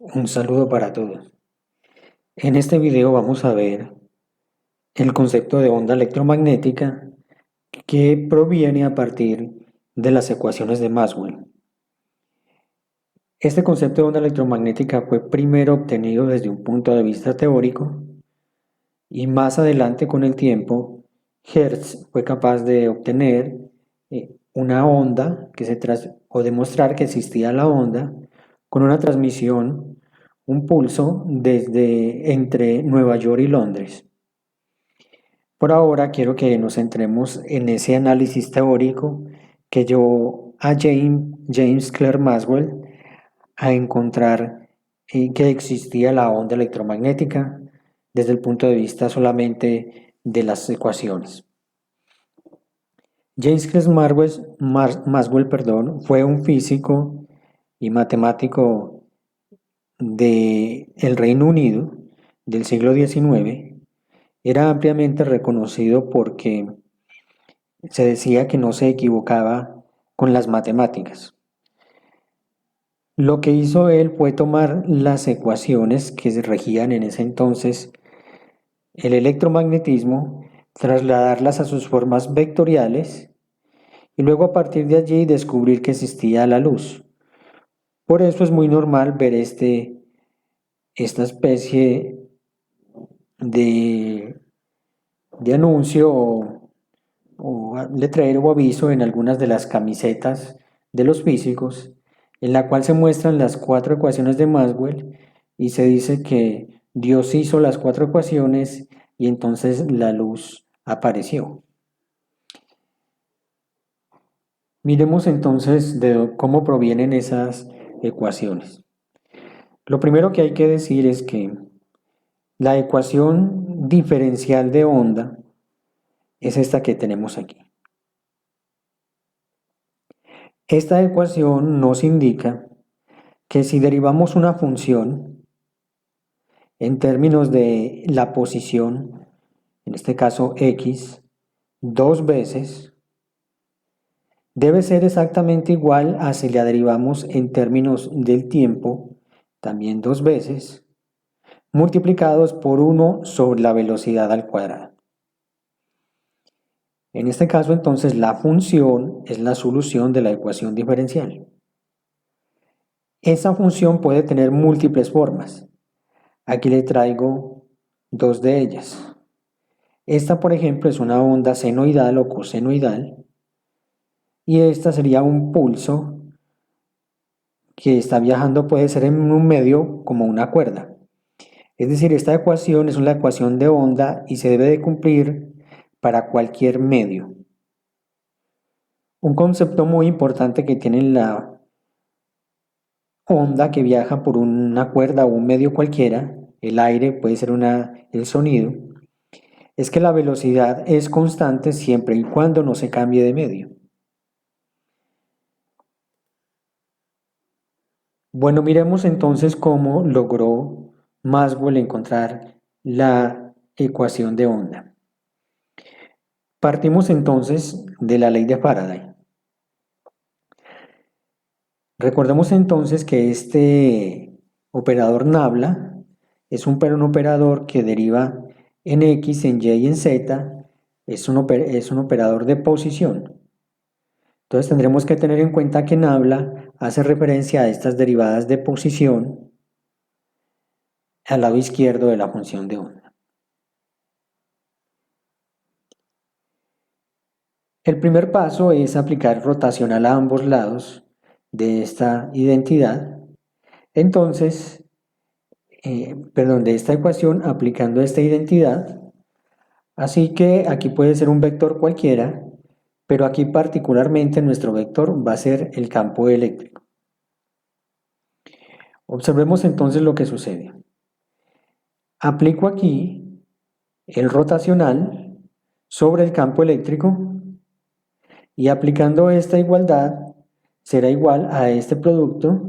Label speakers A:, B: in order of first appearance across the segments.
A: Un saludo para todos. En este video vamos a ver el concepto de onda electromagnética que proviene a partir de las ecuaciones de Maxwell. Este concepto de onda electromagnética fue primero obtenido desde un punto de vista teórico y más adelante con el tiempo Hertz fue capaz de obtener una onda o demostrar que existía la onda con una transmisión, un pulso desde entre Nueva York y Londres. Por ahora quiero que nos centremos en ese análisis teórico que llevó a James Clerk Maxwell a encontrar que existía la onda electromagnética desde el punto de vista solamente de las ecuaciones. James Clerk Maxwell, fue un físico y matemático del Reino Unido del siglo XIX. Era ampliamente reconocido porque se decía que no se equivocaba con las matemáticas. Lo que hizo él fue tomar las ecuaciones que se regían en ese entonces el electromagnetismo, trasladarlas a sus formas vectoriales y luego a partir de allí descubrir que existía la luz. Por eso es muy normal ver esta especie de, de anuncio o letrero o aviso en algunas de las camisetas de los físicos, en la cual se muestran las cuatro ecuaciones de Maxwell y se dice que Dios hizo las cuatro ecuaciones y entonces la luz apareció. Miremos entonces de cómo provienen esas ecuaciones. Lo primero que hay que decir es que la ecuación diferencial de onda es esta que tenemos aquí. Esta ecuación nos indica que si derivamos una función en términos de la posición, en este caso x, dos veces, debe ser exactamente igual a si la derivamos en términos del tiempo, también dos veces, multiplicados por 1 sobre la velocidad al cuadrado. En este caso, entonces, la función es la solución de la ecuación diferencial. Esa función puede tener múltiples formas. Aquí le traigo dos de ellas. Esta, por ejemplo, es una onda senoidal o cosenoidal y esta sería un pulso que está viajando, puede ser en un medio como una cuerda. Es decir, esta ecuación es una ecuación de onda y se debe de cumplir para cualquier medio. Un concepto muy importante que tiene la onda que viaja por una cuerda o un medio cualquiera, el aire, puede ser el sonido, es que la velocidad es constante siempre y cuando no se cambie de medio. Bueno, miremos entonces cómo logró Maxwell encontrar la ecuación de onda. Partimos entonces de la ley de Faraday. Recordemos entonces que este operador nabla es un operador que deriva en X, en Y y en Z, es un operador de posición. Entonces tendremos que tener en cuenta que nabla hace referencia a estas derivadas de posición al lado izquierdo de la función de onda. El primer paso es aplicar rotacional a ambos lados de esta identidad. Entonces, de esta ecuación aplicando esta identidad. Así que aquí puede ser un vector cualquiera, pero aquí particularmente nuestro vector va a ser el campo eléctrico. Observemos entonces lo que sucede. Aplico aquí el rotacional sobre el campo eléctrico y aplicando esta igualdad será igual a este producto,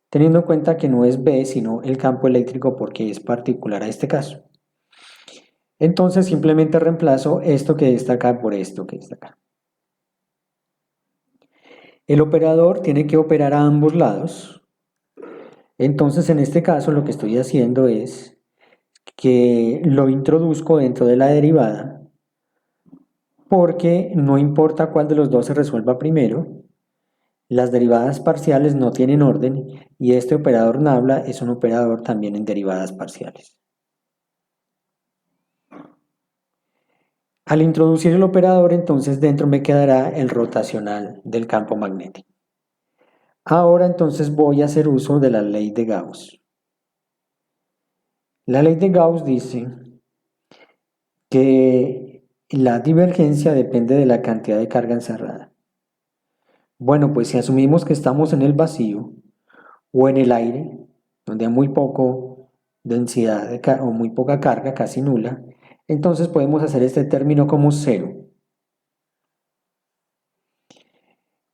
A: teniendo en cuenta que no es B sino el campo eléctrico porque es particular a este caso. Entonces simplemente reemplazo esto que está acá por esto que está acá. El operador tiene que operar a ambos lados. Entonces, en este caso, lo que estoy haciendo es que lo introduzco dentro de la derivada porque no importa cuál de los dos se resuelva primero, las derivadas parciales no tienen orden y este operador nabla es un operador también en derivadas parciales. Al introducir el operador, entonces dentro me quedará el rotacional del campo magnético. Ahora entonces voy a hacer uso de la ley de Gauss. La ley de Gauss dice que la divergencia depende de la cantidad de carga encerrada. Bueno, pues si asumimos que estamos en el vacío o en el aire, donde hay muy poco densidad o muy poca carga, casi nula, entonces podemos hacer este término como cero.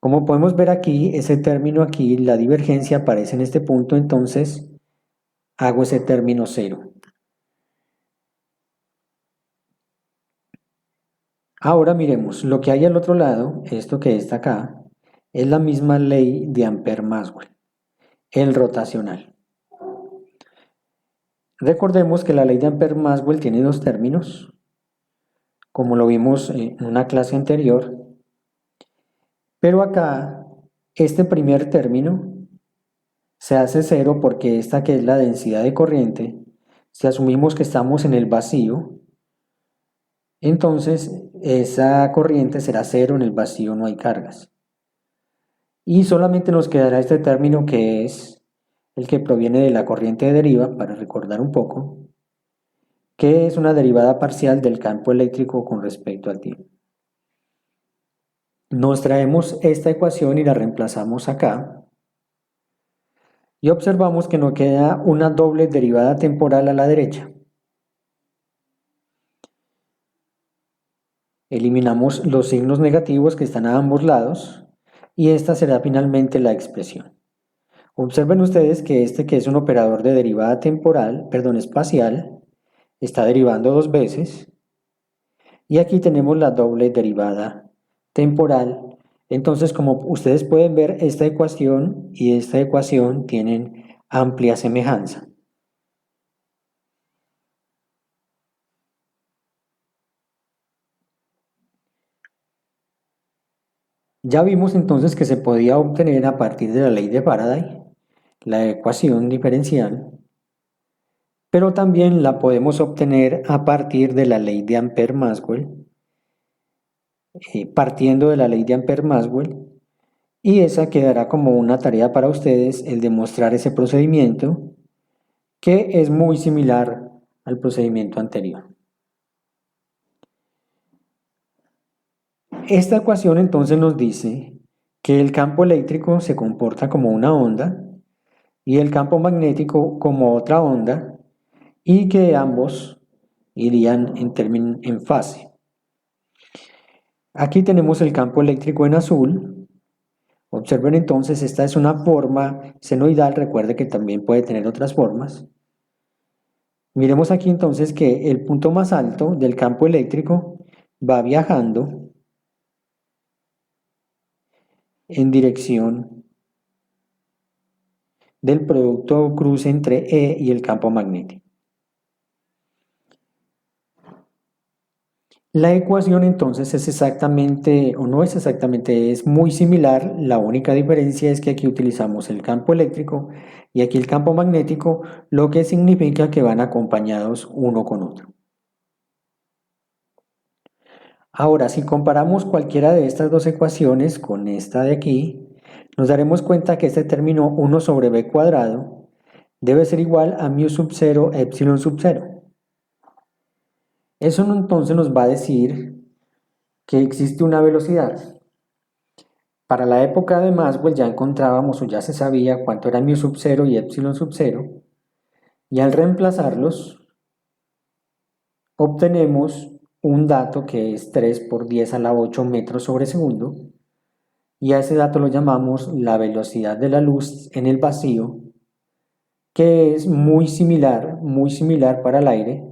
A: Como podemos ver aquí, ese término aquí, la divergencia aparece en este punto, entonces hago ese término cero. Ahora miremos, lo que hay al otro lado, esto que está acá, es la misma ley de Ampère-Maxwell, el rotacional. Recordemos que la ley de Ampère-Maxwell tiene dos términos, como lo vimos en una clase anterior, pero acá este primer término se hace cero porque esta que es la densidad de corriente, si asumimos que estamos en el vacío, entonces esa corriente será cero, en el vacío no hay cargas. Y solamente nos quedará este término que es el que proviene de la corriente de deriva, para recordar un poco, que es una derivada parcial del campo eléctrico con respecto al tiempo. Nos traemos esta ecuación y la reemplazamos acá y observamos que nos queda una doble derivada temporal a la derecha. Eliminamos los signos negativos que están a ambos lados y esta será finalmente la expresión. Observen ustedes que este, que es un operador de derivada temporal, perdón, espacial, está derivando dos veces y aquí tenemos la doble derivada temporal. Entonces, como ustedes pueden ver, esta ecuación y esta ecuación tienen amplia semejanza. Ya vimos entonces que se podía obtener a partir de la ley de Faraday la ecuación diferencial, pero también la podemos obtener a partir de la ley de Ampère-Maxwell, partiendo de la ley de Ampère-Maxwell, y esa quedará como una tarea para ustedes el demostrar ese procedimiento, que es muy similar al procedimiento anterior. Esta ecuación entonces nos dice que el campo eléctrico se comporta como una onda y el campo magnético como otra onda, y que ambos irían en fase. Aquí tenemos el campo eléctrico en azul. Observen entonces, esta es una forma senoidal, recuerde que también puede tener otras formas. Miremos aquí entonces que el punto más alto del campo eléctrico va viajando en dirección del producto cruce entre E y el campo magnético. La ecuación entonces es exactamente, o no es exactamente, es muy similar. La única diferencia es que aquí utilizamos el campo eléctrico y aquí el campo magnético, lo que significa que van acompañados uno con otro. Ahora, si comparamos cualquiera de estas dos ecuaciones con esta de aquí, nos daremos cuenta que este término 1 sobre b cuadrado debe ser igual a mu sub 0 epsilon sub 0. Eso entonces nos va a decir que existe una velocidad. Para la época de Maxwell ya encontrábamos o ya se sabía cuánto era mu sub 0 y epsilon sub 0, y al reemplazarlos obtenemos un dato que es 3 por 10 a la 8 metros sobre segundo, y a ese dato lo llamamos la velocidad de la luz en el vacío, que es muy similar para el aire,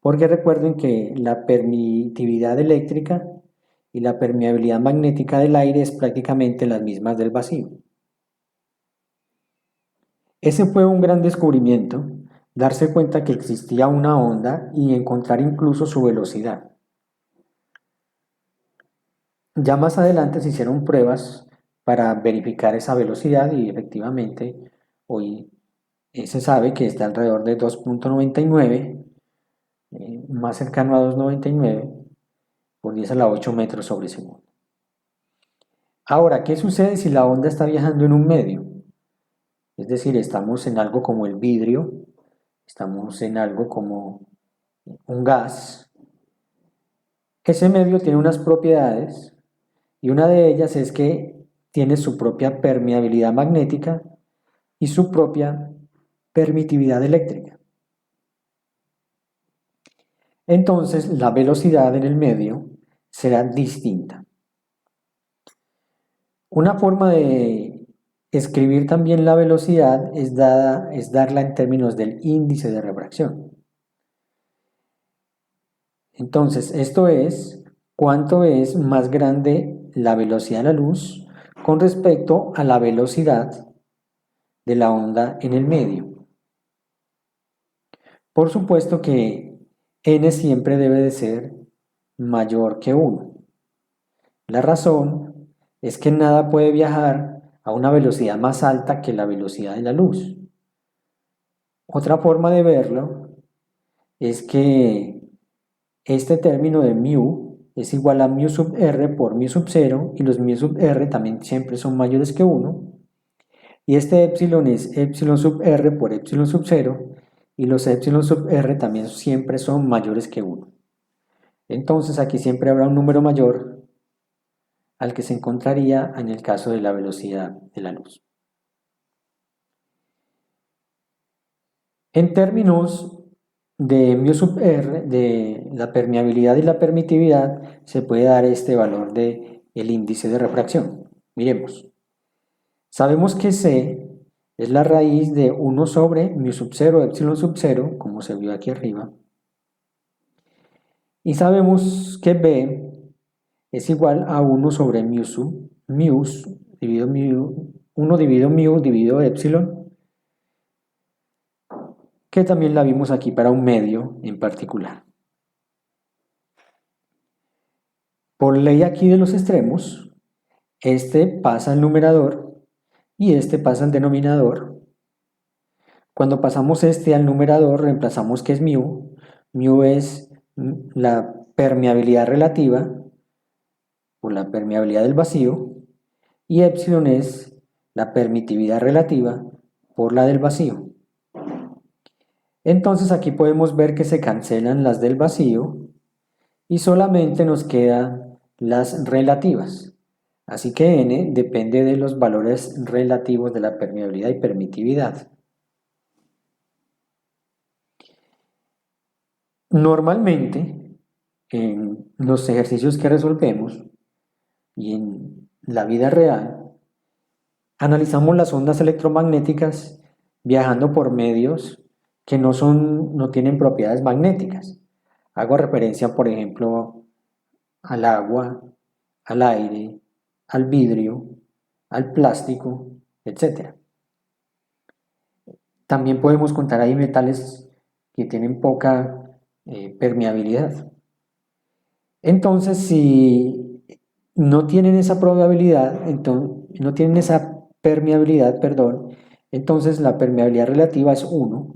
A: porque recuerden que la permitividad eléctrica y la permeabilidad magnética del aire es prácticamente las mismas del vacío. Ese fue un gran descubrimiento, darse cuenta que existía una onda y encontrar incluso su velocidad. Ya más adelante se hicieron pruebas para verificar esa velocidad y efectivamente hoy se sabe que está alrededor de 2.99, más cercano a 2.99 por 10 a la 8 metros sobre segundo. Ahora, ¿qué sucede si la onda está viajando en un medio? Es decir, estamos en algo como el vidrio, estamos en algo como un gas. Ese medio tiene unas propiedades y una de ellas es que tiene su propia permeabilidad magnética y su propia permitividad eléctrica. Entonces, la velocidad en el medio será distinta. Una forma de escribir también la velocidad es darla en términos del índice de refracción. Entonces, esto es cuánto es más grande la velocidad de la luz con respecto a la velocidad de la onda en el medio. Por supuesto que n siempre debe de ser mayor que 1. La razón es que nada puede viajar a una velocidad más alta que la velocidad de la luz. Otra forma de verlo es que este término de mu es igual a mu sub r por mu sub 0 y los mu sub r también siempre son mayores que 1. Y este epsilon es epsilon sub r por epsilon sub 0 y los epsilon sub r también siempre son mayores que 1. Entonces aquí siempre habrá un número mayor al que se encontraría en el caso de la velocidad de la luz. En términos de mu sub r, de la permeabilidad y la permitividad, se puede dar este valor del índice de refracción. Miremos. Sabemos que C es la raíz de 1 sobre mu sub 0 epsilon sub 0, como se vio aquí arriba. Y sabemos que B es igual a 1 sobre mu dividido mu, 1 dividido mu dividido epsilon, que también la vimos aquí para un medio en particular. Por ley aquí de los extremos, este pasa al numerador y este pasa al denominador. Cuando pasamos este al numerador, reemplazamos que es mu. Mu es la permeabilidad relativa o la permeabilidad del vacío y epsilon es la permitividad relativa por la del vacío. Entonces aquí podemos ver que se cancelan las del vacío y solamente nos quedan las relativas. Así que n depende de los valores relativos de la permeabilidad y permitividad. Normalmente, en los ejercicios que resolvemos y en la vida real, analizamos las ondas electromagnéticas viajando por medios que no tienen propiedades magnéticas. Hago referencia, por ejemplo, al agua, al aire, al vidrio, al plástico, etc. También podemos contar ahí metales que tienen poca permeabilidad. Entonces, si no tienen esa probabilidad, entonces, no tienen esa permeabilidad, perdón, entonces la permeabilidad relativa es 1.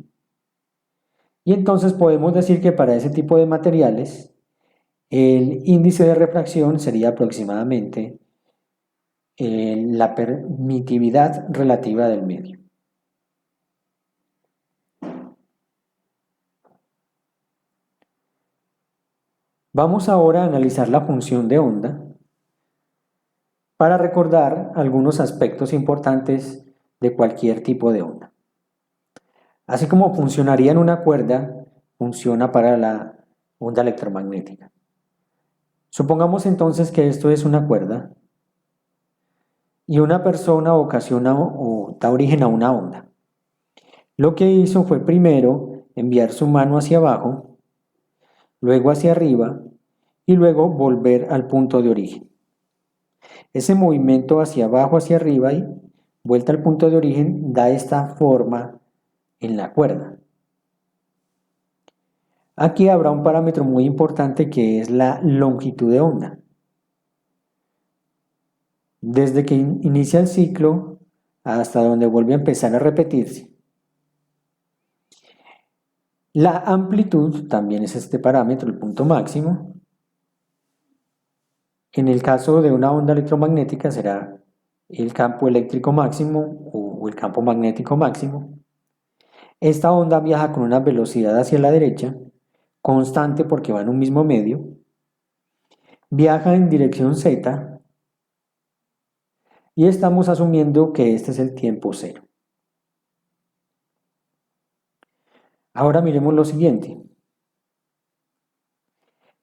A: Y entonces podemos decir que para ese tipo de materiales, el índice de refracción sería aproximadamente la permitividad relativa del medio. Vamos ahora a analizar la función de onda para recordar algunos aspectos importantes de cualquier tipo de onda. Así como funcionaría en una cuerda, funciona para la onda electromagnética. Supongamos entonces que esto es una cuerda y una persona ocasiona o da origen a una onda. Lo que hizo fue primero enviar su mano hacia abajo, luego hacia arriba y luego volver al punto de origen. Ese movimiento hacia abajo, hacia arriba y vuelta al punto de origen, da esta forma en la cuerda. Aquí habrá un parámetro muy importante que es la longitud de onda. Desde que inicia el ciclo hasta donde vuelve a empezar a repetirse. La amplitud también es este parámetro, el punto máximo. En el caso de una onda electromagnética será el campo eléctrico máximo o el campo magnético máximo. Esta onda viaja con una velocidad hacia la derecha, constante porque va en un mismo medio. Viaja en dirección Z y estamos asumiendo que este es el tiempo cero. Ahora miremos lo siguiente.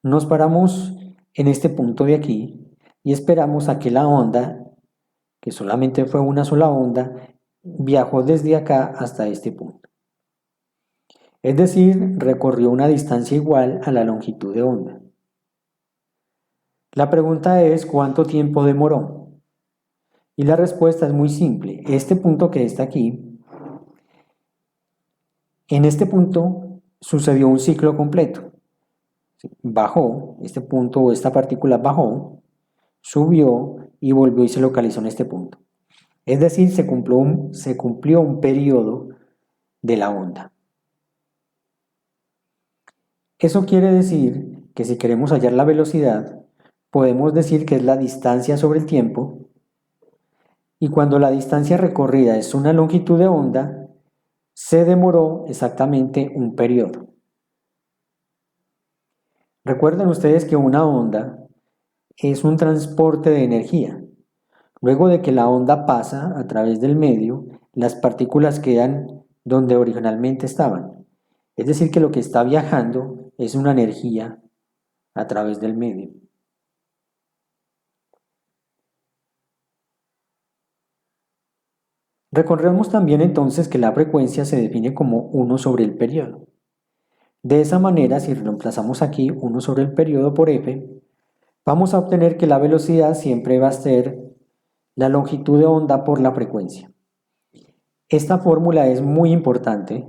A: Nos paramos en este punto de aquí y esperamos a que la onda, que solamente fue una sola onda, viajó desde acá hasta este punto. Es decir, recorrió una distancia igual a la longitud de onda. La pregunta es ¿cuánto tiempo demoró? Y la respuesta es muy simple. Este punto que está aquí, en este punto sucedió un ciclo completo. Bajó, este punto o esta partícula bajó, subió y volvió y se localizó en este punto. Es decir, se cumplió un periodo de la onda. Eso quiere decir que si queremos hallar la velocidad, podemos decir que es la distancia sobre el tiempo, y cuando la distancia recorrida es una longitud de onda, se demoró exactamente un periodo. Recuerden ustedes que una onda es un transporte de energía. Luego de que la onda pasa a través del medio, las partículas quedan donde originalmente estaban. Es decir, que lo que está viajando es una energía a través del medio. Recordemos también entonces que la frecuencia se define como 1 sobre el periodo. De esa manera, si reemplazamos aquí 1 sobre el periodo por f, vamos a obtener que la velocidad siempre va a ser la longitud de onda por la frecuencia. Esta fórmula es muy importante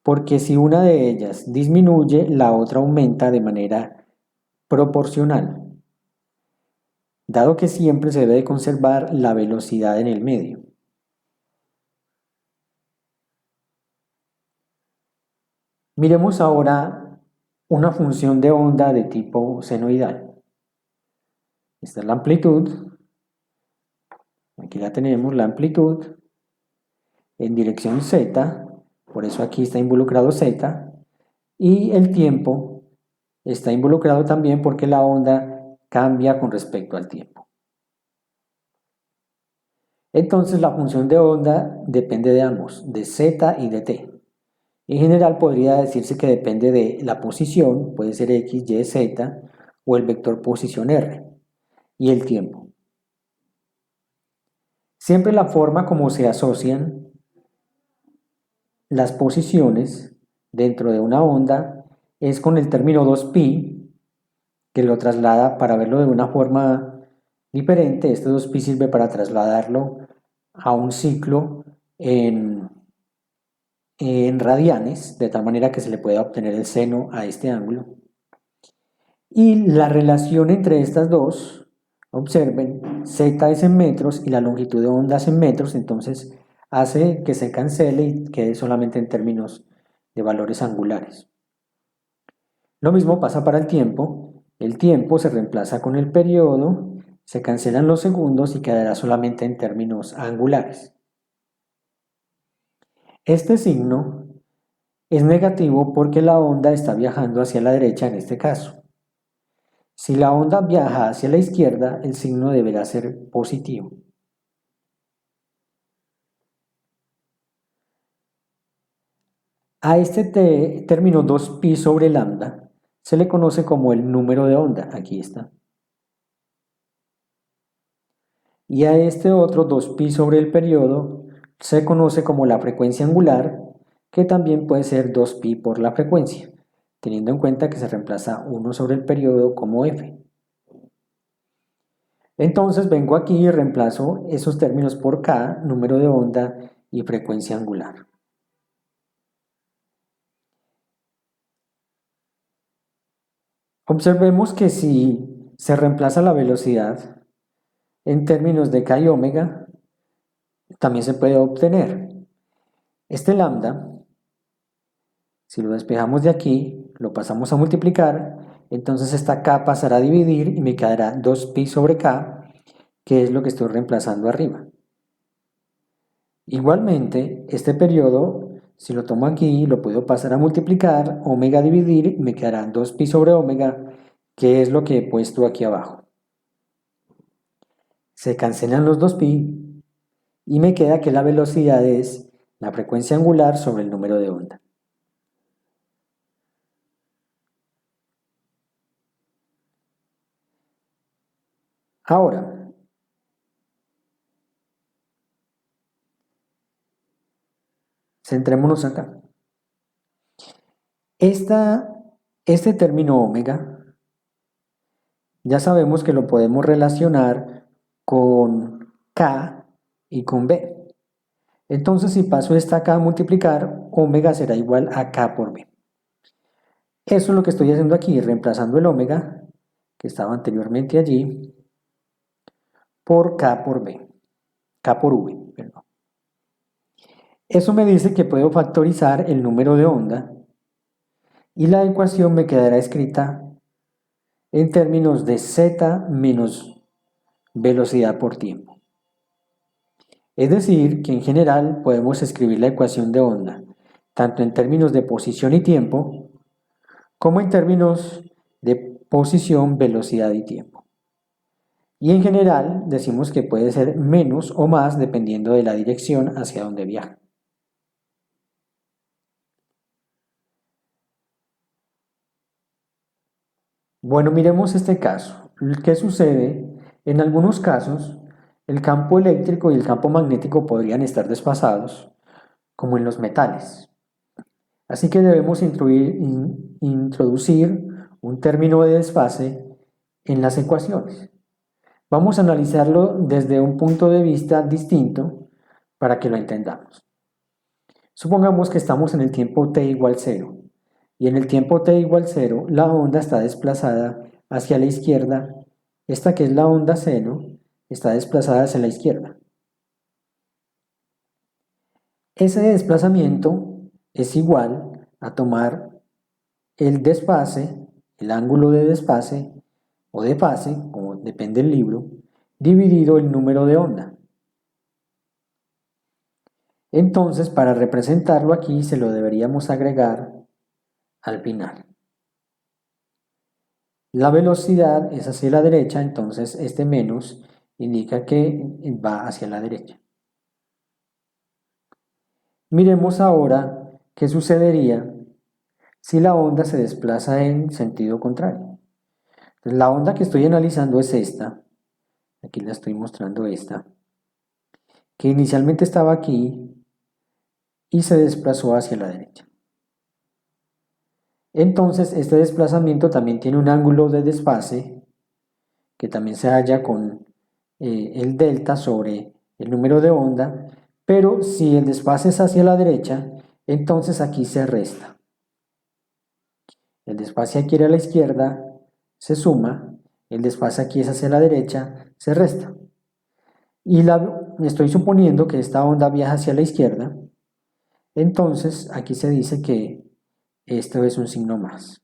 A: porque si una de ellas disminuye, la otra aumenta de manera proporcional, dado que siempre se debe de conservar la velocidad en el medio. Miremos ahora una función de onda de tipo senoidal. Esta es la amplitud. Aquí la tenemos, la amplitud en dirección Z, por eso aquí está involucrado Z, y el tiempo está involucrado también porque la onda cambia con respecto al tiempo. Entonces la función de onda depende de ambos, de Z y de T. En general podría decirse que depende de la posición, puede ser X, Y, Z, o el vector posición R, y el tiempo. Siempre la forma como se asocian las posiciones dentro de una onda es con el término 2pi, que lo traslada para verlo de una forma diferente. Este 2pi sirve para trasladarlo a un ciclo en radianes, de tal manera que se le pueda obtener el seno a este ángulo. Y la relación entre estas dos, observen, z es en metros y la longitud de onda es en metros, entonces hace que se cancele y quede solamente en términos de valores angulares. Lo mismo pasa para el tiempo se reemplaza con el periodo, se cancelan los segundos y quedará solamente en términos angulares. Este signo es negativo porque la onda está viajando hacia la derecha en este caso. Si la onda viaja hacia la izquierda, el signo deberá ser positivo. A este término 2pi sobre lambda se le conoce como el número de onda, aquí está. Y a este otro 2pi sobre el periodo se conoce como la frecuencia angular, que también puede ser 2pi por la frecuencia, teniendo en cuenta que se reemplaza 1 sobre el periodo como f. Entonces vengo aquí y reemplazo esos términos por K, número de onda y frecuencia angular. Observemos que si se reemplaza la velocidad en términos de K y omega, también se puede obtener este lambda. Si lo despejamos de aquí, lo pasamos a multiplicar, entonces esta K pasará a dividir y me quedará 2pi sobre K, que es lo que estoy reemplazando arriba. Igualmente, este periodo, si lo tomo aquí, lo puedo pasar a multiplicar, omega dividir, y me quedará 2pi sobre omega, que es lo que he puesto aquí abajo. Se cancelan los 2pi y me queda que la velocidad es la frecuencia angular sobre el número de onda. Ahora, centrémonos acá. Este término omega, ya sabemos que lo podemos relacionar con K y con B. Entonces, si paso esta K a multiplicar, omega será igual a K por B. Eso es lo que estoy haciendo aquí, reemplazando el omega, que estaba anteriormente allí, por K por B. K por V, perdón. Eso me dice que puedo factorizar el número de onda y la ecuación me quedará escrita en términos de z menos velocidad por tiempo. Es decir, que en general podemos escribir la ecuación de onda tanto en términos de posición y tiempo como en términos de posición, velocidad y tiempo. Y en general decimos que puede ser menos o más dependiendo de la dirección hacia donde viaja. Bueno, miremos este caso. ¿Qué sucede? En algunos casos, el campo eléctrico y el campo magnético podrían estar desfasados, como en los metales. Así que debemos introducir un término de desfase en las ecuaciones. Vamos a analizarlo desde un punto de vista distinto para que lo entendamos. Supongamos que estamos en el tiempo t igual 0 y en el tiempo t igual 0 la onda está desplazada hacia la izquierda. Esta que es la onda seno está desplazada hacia la izquierda. Ese desplazamiento es igual a tomar el desfase, el ángulo de desfase o de fase, como depende del libro, dividido el número de onda. Entonces, para representarlo aquí, se lo deberíamos agregar al final. La velocidad es hacia la derecha, entonces este menos indica que va hacia la derecha. Miremos ahora qué sucedería si la onda se desplaza en sentido contrario. Entonces, la onda que estoy analizando es esta, aquí la estoy mostrando esta, que inicialmente estaba aquí y se desplazó hacia la derecha. Entonces, este desplazamiento también tiene un ángulo de desfase que también se halla con el delta sobre el número de onda, pero si el desfase es hacia la derecha, entonces aquí se resta. El desfase aquí a la izquierda se suma, el desfase aquí es hacia la derecha, se resta. Y estoy suponiendo que esta onda viaja hacia la izquierda, entonces aquí se dice que esto es un signo más.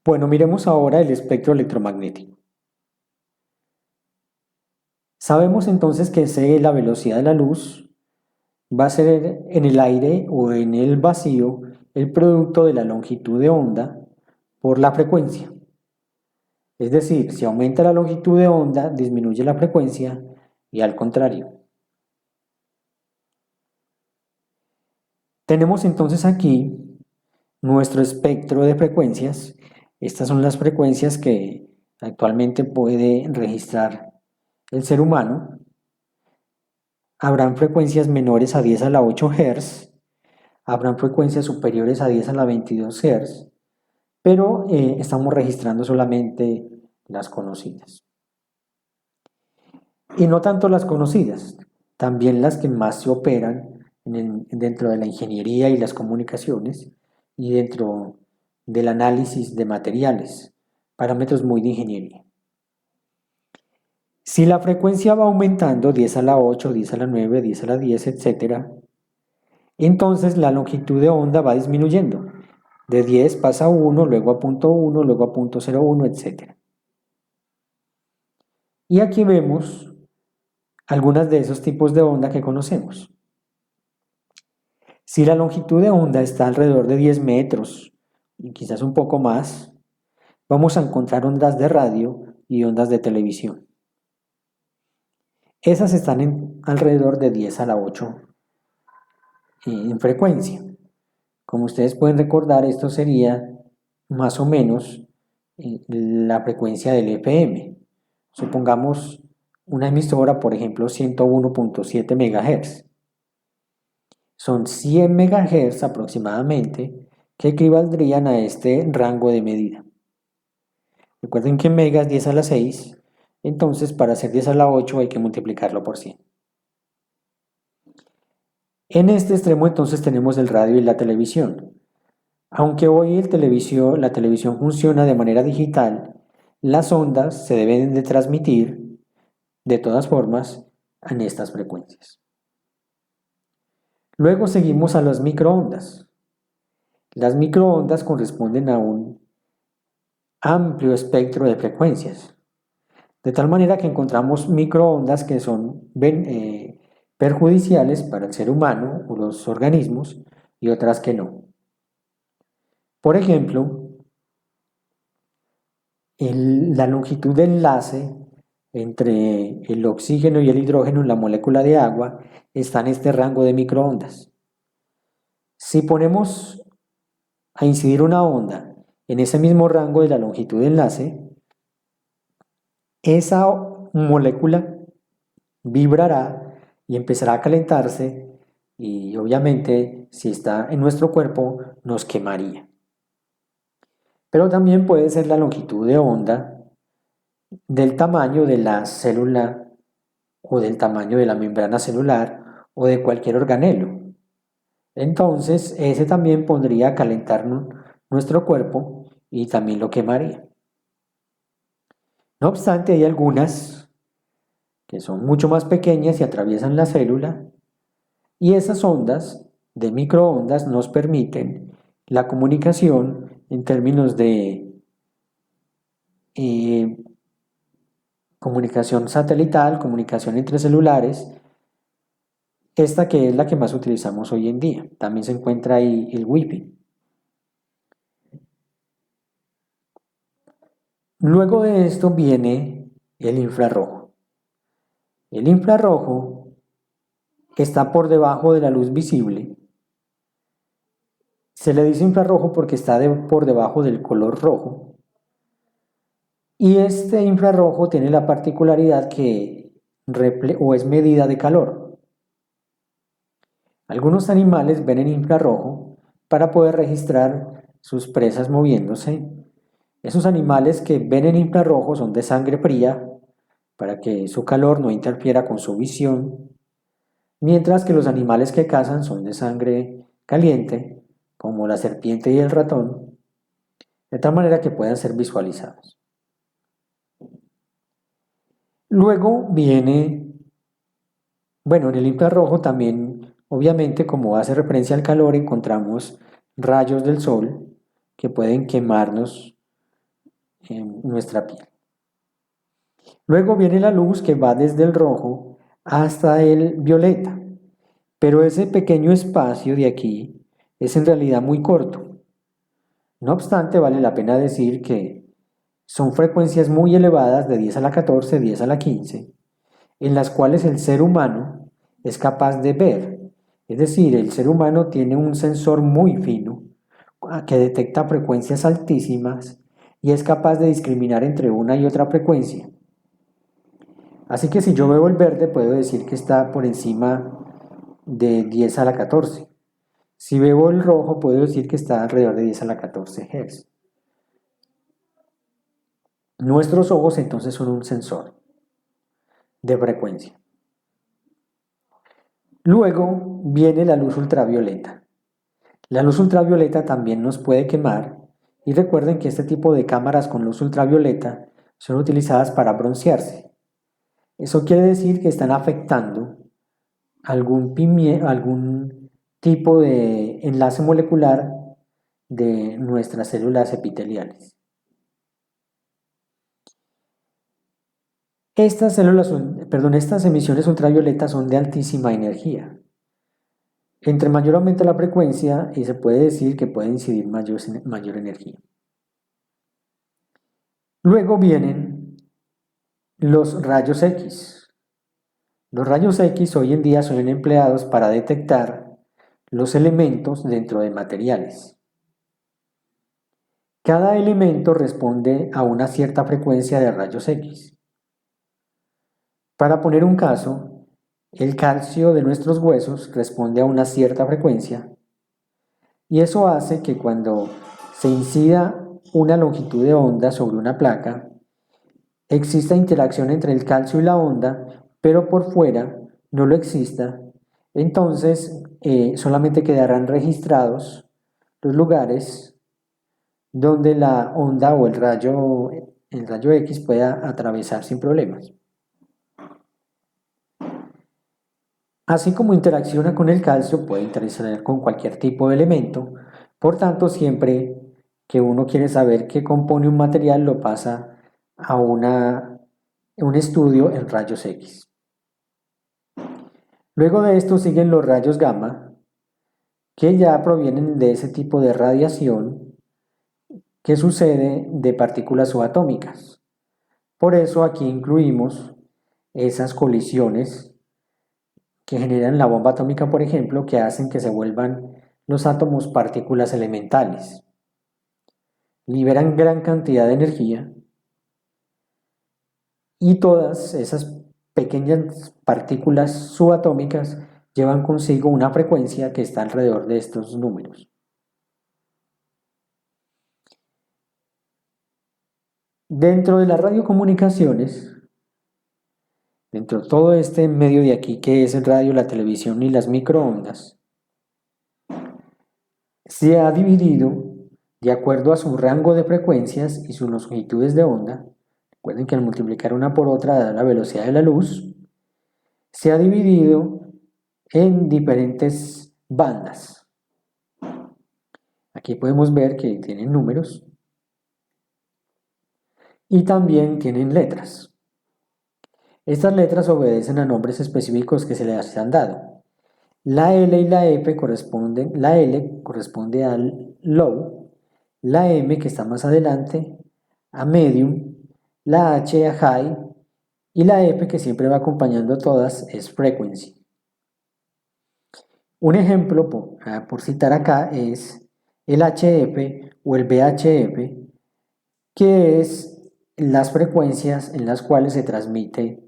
A: Bueno, miremos ahora el espectro electromagnético. Sabemos entonces que C, la velocidad de la luz, va a ser en el aire o en el vacío el producto de la longitud de onda por la frecuencia. Es decir, si aumenta la longitud de onda, disminuye la frecuencia y al contrario. Tenemos entonces aquí nuestro espectro de frecuencias. Estas son las frecuencias que actualmente puede registrar el ser humano. Habrán frecuencias menores a 10 a la 8 Hz habrán frecuencias superiores a 10 a la 22 Hz, pero estamos registrando solamente las conocidas. Y no tanto las conocidas, también las que más se operan dentro de la ingeniería y las comunicaciones y dentro del análisis de materiales, parámetros muy de ingeniería. Si la frecuencia va aumentando 10 a la 8, 10 a la 9, 10 a la 10, etc., entonces la longitud de onda va disminuyendo. De 10 pasa a 1, luego a punto 1, luego a punto 0,1, etc. Y aquí vemos algunas de esos tipos de onda que conocemos. Si la longitud de onda está alrededor de 10 metros y quizás un poco más, vamos a encontrar ondas de radio y ondas de televisión. Esas están alrededor de 10 a la 8 en frecuencia. Como ustedes pueden recordar, esto sería más o menos la frecuencia del FM. Supongamos una emisora, por ejemplo, 101.7 MHz. Son 100 MHz aproximadamente que equivaldrían a este rango de medida. Recuerden que mega es 10 a la 6, entonces para hacer 10 a la 8 hay que multiplicarlo por 100. En este extremo entonces tenemos el radio y la televisión. Aunque hoy la televisión funciona de manera digital, las ondas se deben de transmitir de todas formas en estas frecuencias. Luego seguimos a las microondas. Las microondas corresponden a un amplio espectro de frecuencias, de tal manera que encontramos microondas que son perjudiciales para el ser humano o los organismos y otras que no. Por ejemplo, la longitud de enlace entre el oxígeno y el hidrógeno en la molécula de agua está en este rango de microondas. Si ponemos a incidir una onda en ese mismo rango de la longitud de enlace, esa molécula vibrará y empezará a calentarse y obviamente si está en nuestro cuerpo nos quemaría. Pero también puede ser la longitud de onda del tamaño de la célula o del tamaño de la membrana celular o de cualquier organelo. Entonces ese también podría calentar nuestro cuerpo y también lo quemaría. No obstante, hay algunas que son mucho más pequeñas y atraviesan la célula, y esas ondas de microondas nos permiten la comunicación en términos de comunicación satelital, comunicación entre celulares, esta que es la que más utilizamos hoy en día. También se encuentra ahí el Wi-Fi. Luego de esto viene el infrarrojo. El infrarrojo está por debajo de la luz visible. Se le dice infrarrojo porque está por debajo del color rojo. Y este infrarrojo tiene la particularidad que es medida de calor. Algunos animales ven el infrarrojo para poder registrar sus presas moviéndose. Esos animales que ven el infrarrojo son de sangre fría para que su calor no interfiera con su visión, mientras que los animales que cazan son de sangre caliente, como la serpiente y el ratón, de tal manera que puedan ser visualizados. Luego viene, en el infrarrojo también, obviamente, como hace referencia al calor, encontramos rayos del sol que pueden quemarnos en nuestra piel. Luego viene la luz que va desde el rojo hasta el violeta, pero ese pequeño espacio de aquí es en realidad muy corto. No obstante, vale la pena decir que son frecuencias muy elevadas de 10 a la 14, 10 a la 15, en las cuales el ser humano es capaz de ver. Es decir, el ser humano tiene un sensor muy fino que detecta frecuencias altísimas y es capaz de discriminar entre una y otra frecuencia. Así que si yo veo el verde, puedo decir que está por encima de 10 a la 14. Si veo el rojo, puedo decir que está alrededor de 10 a la 14 Hz. Nuestros ojos entonces son un sensor de frecuencia. Luego viene la luz ultravioleta. La luz ultravioleta también nos puede quemar y recuerden que este tipo de cámaras con luz ultravioleta son utilizadas para broncearse. Eso quiere decir que están afectando algún tipo de enlace molecular de nuestras células epiteliales. Estas emisiones ultravioletas son de altísima energía. Entre mayor aumenta la frecuencia y se puede decir que puede incidir mayor energía. Luego vienen los rayos X. Los rayos X hoy en día son empleados para detectar los elementos dentro de materiales. Cada elemento responde a una cierta frecuencia de rayos X. Para poner un caso, el calcio de nuestros huesos responde a una cierta frecuencia y eso hace que cuando se incida una longitud de onda sobre una placa, exista interacción entre el calcio y la onda, pero por fuera no lo exista, entonces solamente quedarán registrados los lugares donde la onda o el rayo X pueda atravesar sin problemas. Así como interacciona con el calcio, puede interaccionar con cualquier tipo de elemento. Por tanto, siempre que uno quiere saber qué compone un material, lo pasa a un estudio en rayos X. Luego de esto siguen los rayos gamma, que ya provienen de ese tipo de radiación que sucede de partículas subatómicas. Por eso aquí incluimos esas colisiones que generan la bomba atómica, por ejemplo, que hacen que se vuelvan los átomos partículas elementales. Liberan gran cantidad de energía y todas esas pequeñas partículas subatómicas llevan consigo una frecuencia que está alrededor de estos números. Dentro de las radiocomunicaciones, dentro de todo este medio de aquí que es el radio, la televisión y las microondas, se ha dividido de acuerdo a su rango de frecuencias y sus longitudes de onda. Recuerden que al multiplicar una por otra da la velocidad de la luz. Se ha dividido en diferentes bandas. Aquí podemos ver que tienen números y también tienen letras. Estas letras obedecen a nombres específicos que se les han dado. La L y la F corresponden, la L corresponde al low, la M que está más adelante a medium, la H a high y la F que siempre va acompañando a todas es frequency. Un ejemplo, por citar acá, es el HF o el VHF, que es las frecuencias en las cuales se transmite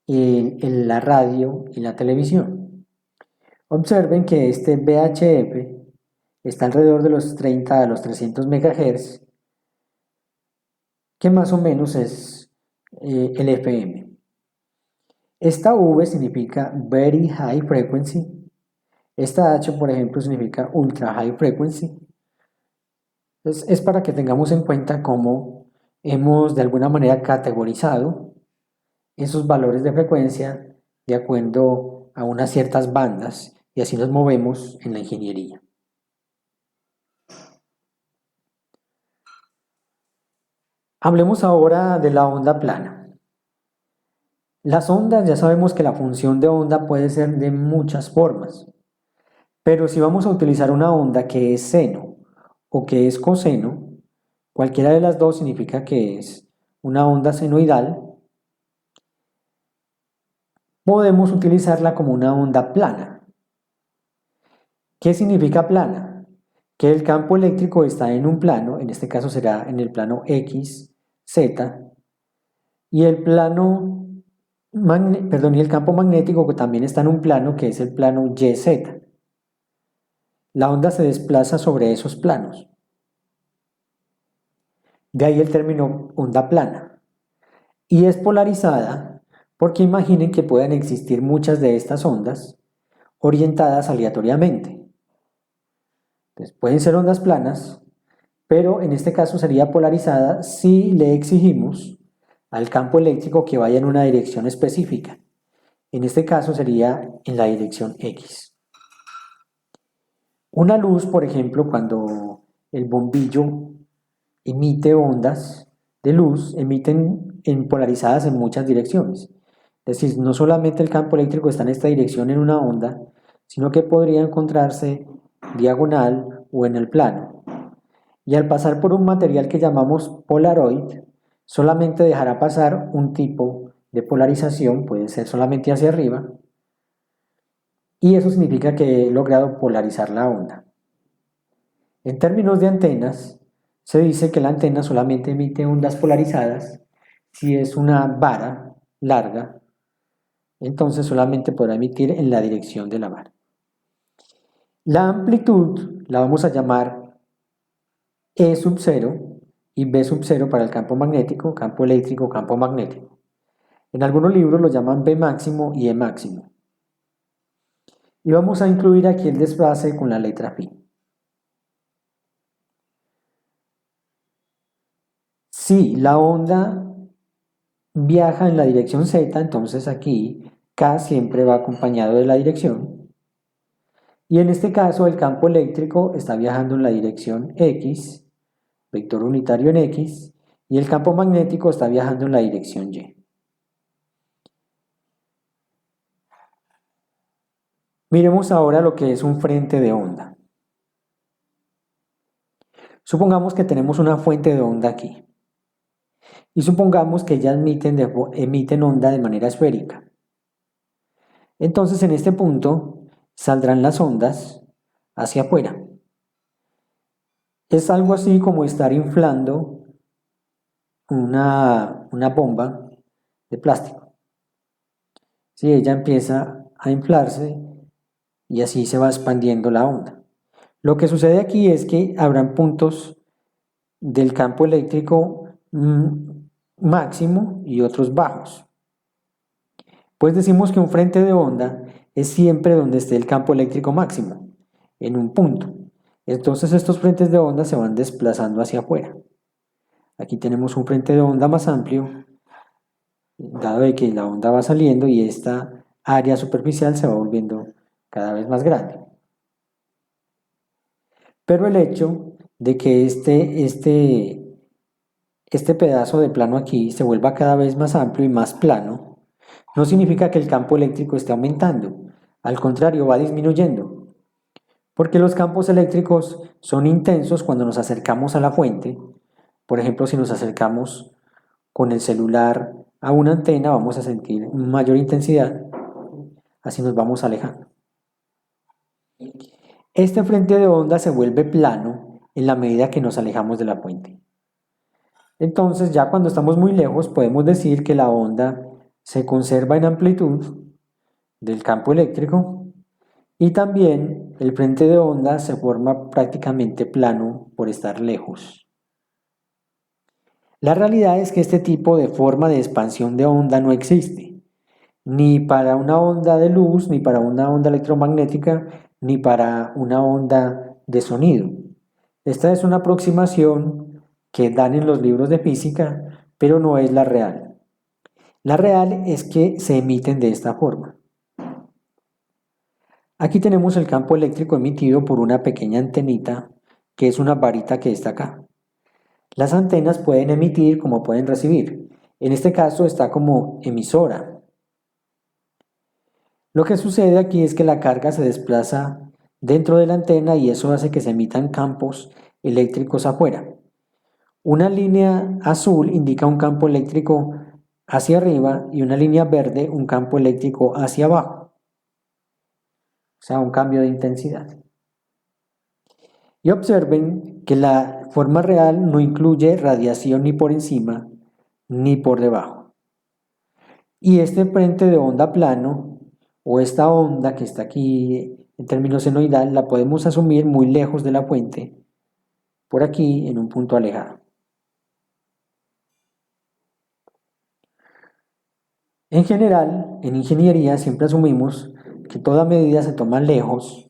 A: en la radio y la televisión. Observen que este VHF está alrededor de los 30 a los 300 MHz, que más o menos es el FM. Esta V significa Very High Frequency. Esta H, por ejemplo, significa Ultra High Frequency. Entonces, es para que tengamos en cuenta cómo hemos de alguna manera categorizado esos valores de frecuencia de acuerdo a unas ciertas bandas y así nos movemos en la ingeniería. Hablemos ahora de la onda plana. Las ondas, ya sabemos que la función de onda puede ser de muchas formas, pero si vamos a utilizar una onda que es seno o que es coseno, cualquiera de las dos significa que es una onda senoidal. Podemos utilizarla como una onda plana. ¿Qué significa plana? Que el campo eléctrico está en un plano, en este caso será en el plano X, Z, y el campo magnético que también está en un plano que es el plano YZ. la onda se desplaza sobre esos planos. De ahí el término onda plana. Y es polarizada porque imaginen que pueden existir muchas de estas ondas orientadas aleatoriamente. Entonces, pueden ser ondas planas, pero en este caso sería polarizada si le exigimos al campo eléctrico que vaya en una dirección específica. En este caso sería en la dirección X. Una luz, por ejemplo, cuando el bombillo emite ondas de luz, emiten polarizadas en muchas direcciones. Es decir, no solamente el campo eléctrico está en esta dirección en una onda, sino que podría encontrarse diagonal o en el plano. Y al pasar por un material que llamamos polaroid, solamente dejará pasar un tipo de polarización, puede ser solamente hacia arriba, y eso significa que he logrado polarizar la onda. En términos de antenas, se dice que la antena solamente emite ondas polarizadas si es una vara larga, entonces solamente podrá emitir en la dirección de la vara. La amplitud la vamos a llamar E sub 0 y B sub 0 para el campo magnético, campo eléctrico, campo magnético. En algunos libros lo llaman B máximo y E máximo. Y vamos a incluir aquí el desfase con la letra phi. Si la onda viaja en la dirección Z, entonces aquí K siempre va acompañado de la dirección. Y en este caso el campo eléctrico está viajando en la dirección X, vector unitario en X, y el campo magnético está viajando en la dirección Y. Miremos ahora lo que es un frente de onda. Supongamos que tenemos una fuente de onda aquí. Y supongamos que ellas emiten onda de manera esférica. Entonces en este punto saldrán las ondas hacia afuera. Es algo así como estar inflando una bomba de plástico. Si ella empieza a inflarse y así se va expandiendo la onda. Lo que sucede aquí es que habrán puntos del campo eléctrico máximo y otros bajos. Pues decimos que un frente de onda es siempre donde esté el campo eléctrico máximo, en un punto. Entonces estos frentes de onda se van desplazando hacia afuera. Aquí tenemos un frente de onda más amplio, dado de que la onda va saliendo y esta área superficial se va volviendo cada vez más grande. Pero el hecho de que este pedazo de plano aquí se vuelva cada vez más amplio y más plano, no significa que el campo eléctrico esté aumentando. Al contrario, va disminuyendo. Porque los campos eléctricos son intensos cuando nos acercamos a la fuente. Por ejemplo, si nos acercamos con el celular a una antena, vamos a sentir mayor intensidad, así nos vamos alejando. Este frente de onda se vuelve plano en la medida que nos alejamos de la fuente. Entonces, ya cuando estamos muy lejos, podemos decir que la onda se conserva en amplitud del campo eléctrico y también el frente de onda se forma prácticamente plano por estar lejos. La realidad es que este tipo de forma de expansión de onda no existe, ni para una onda de luz, ni para una onda electromagnética, ni para una onda de sonido. Esta es una aproximación que dan en los libros de física, pero no es la real. La real es que se emiten de esta forma. Aquí tenemos el campo eléctrico emitido por una pequeña antenita, que es una varita que está acá. Las antenas pueden emitir como pueden recibir. En este caso está como emisora. Lo que sucede aquí es que la carga se desplaza dentro de la antena y eso hace que se emitan campos eléctricos afuera. Una línea azul indica un campo eléctrico hacia arriba y una línea verde un campo eléctrico hacia abajo. O sea, un cambio de intensidad. Y observen que la forma real no incluye radiación ni por encima ni por debajo. Y este frente de onda plano o esta onda que está aquí en términos senoidal, la podemos asumir muy lejos de la fuente, por aquí en un punto alejado. En general, en ingeniería siempre asumimos que toda medida se toma lejos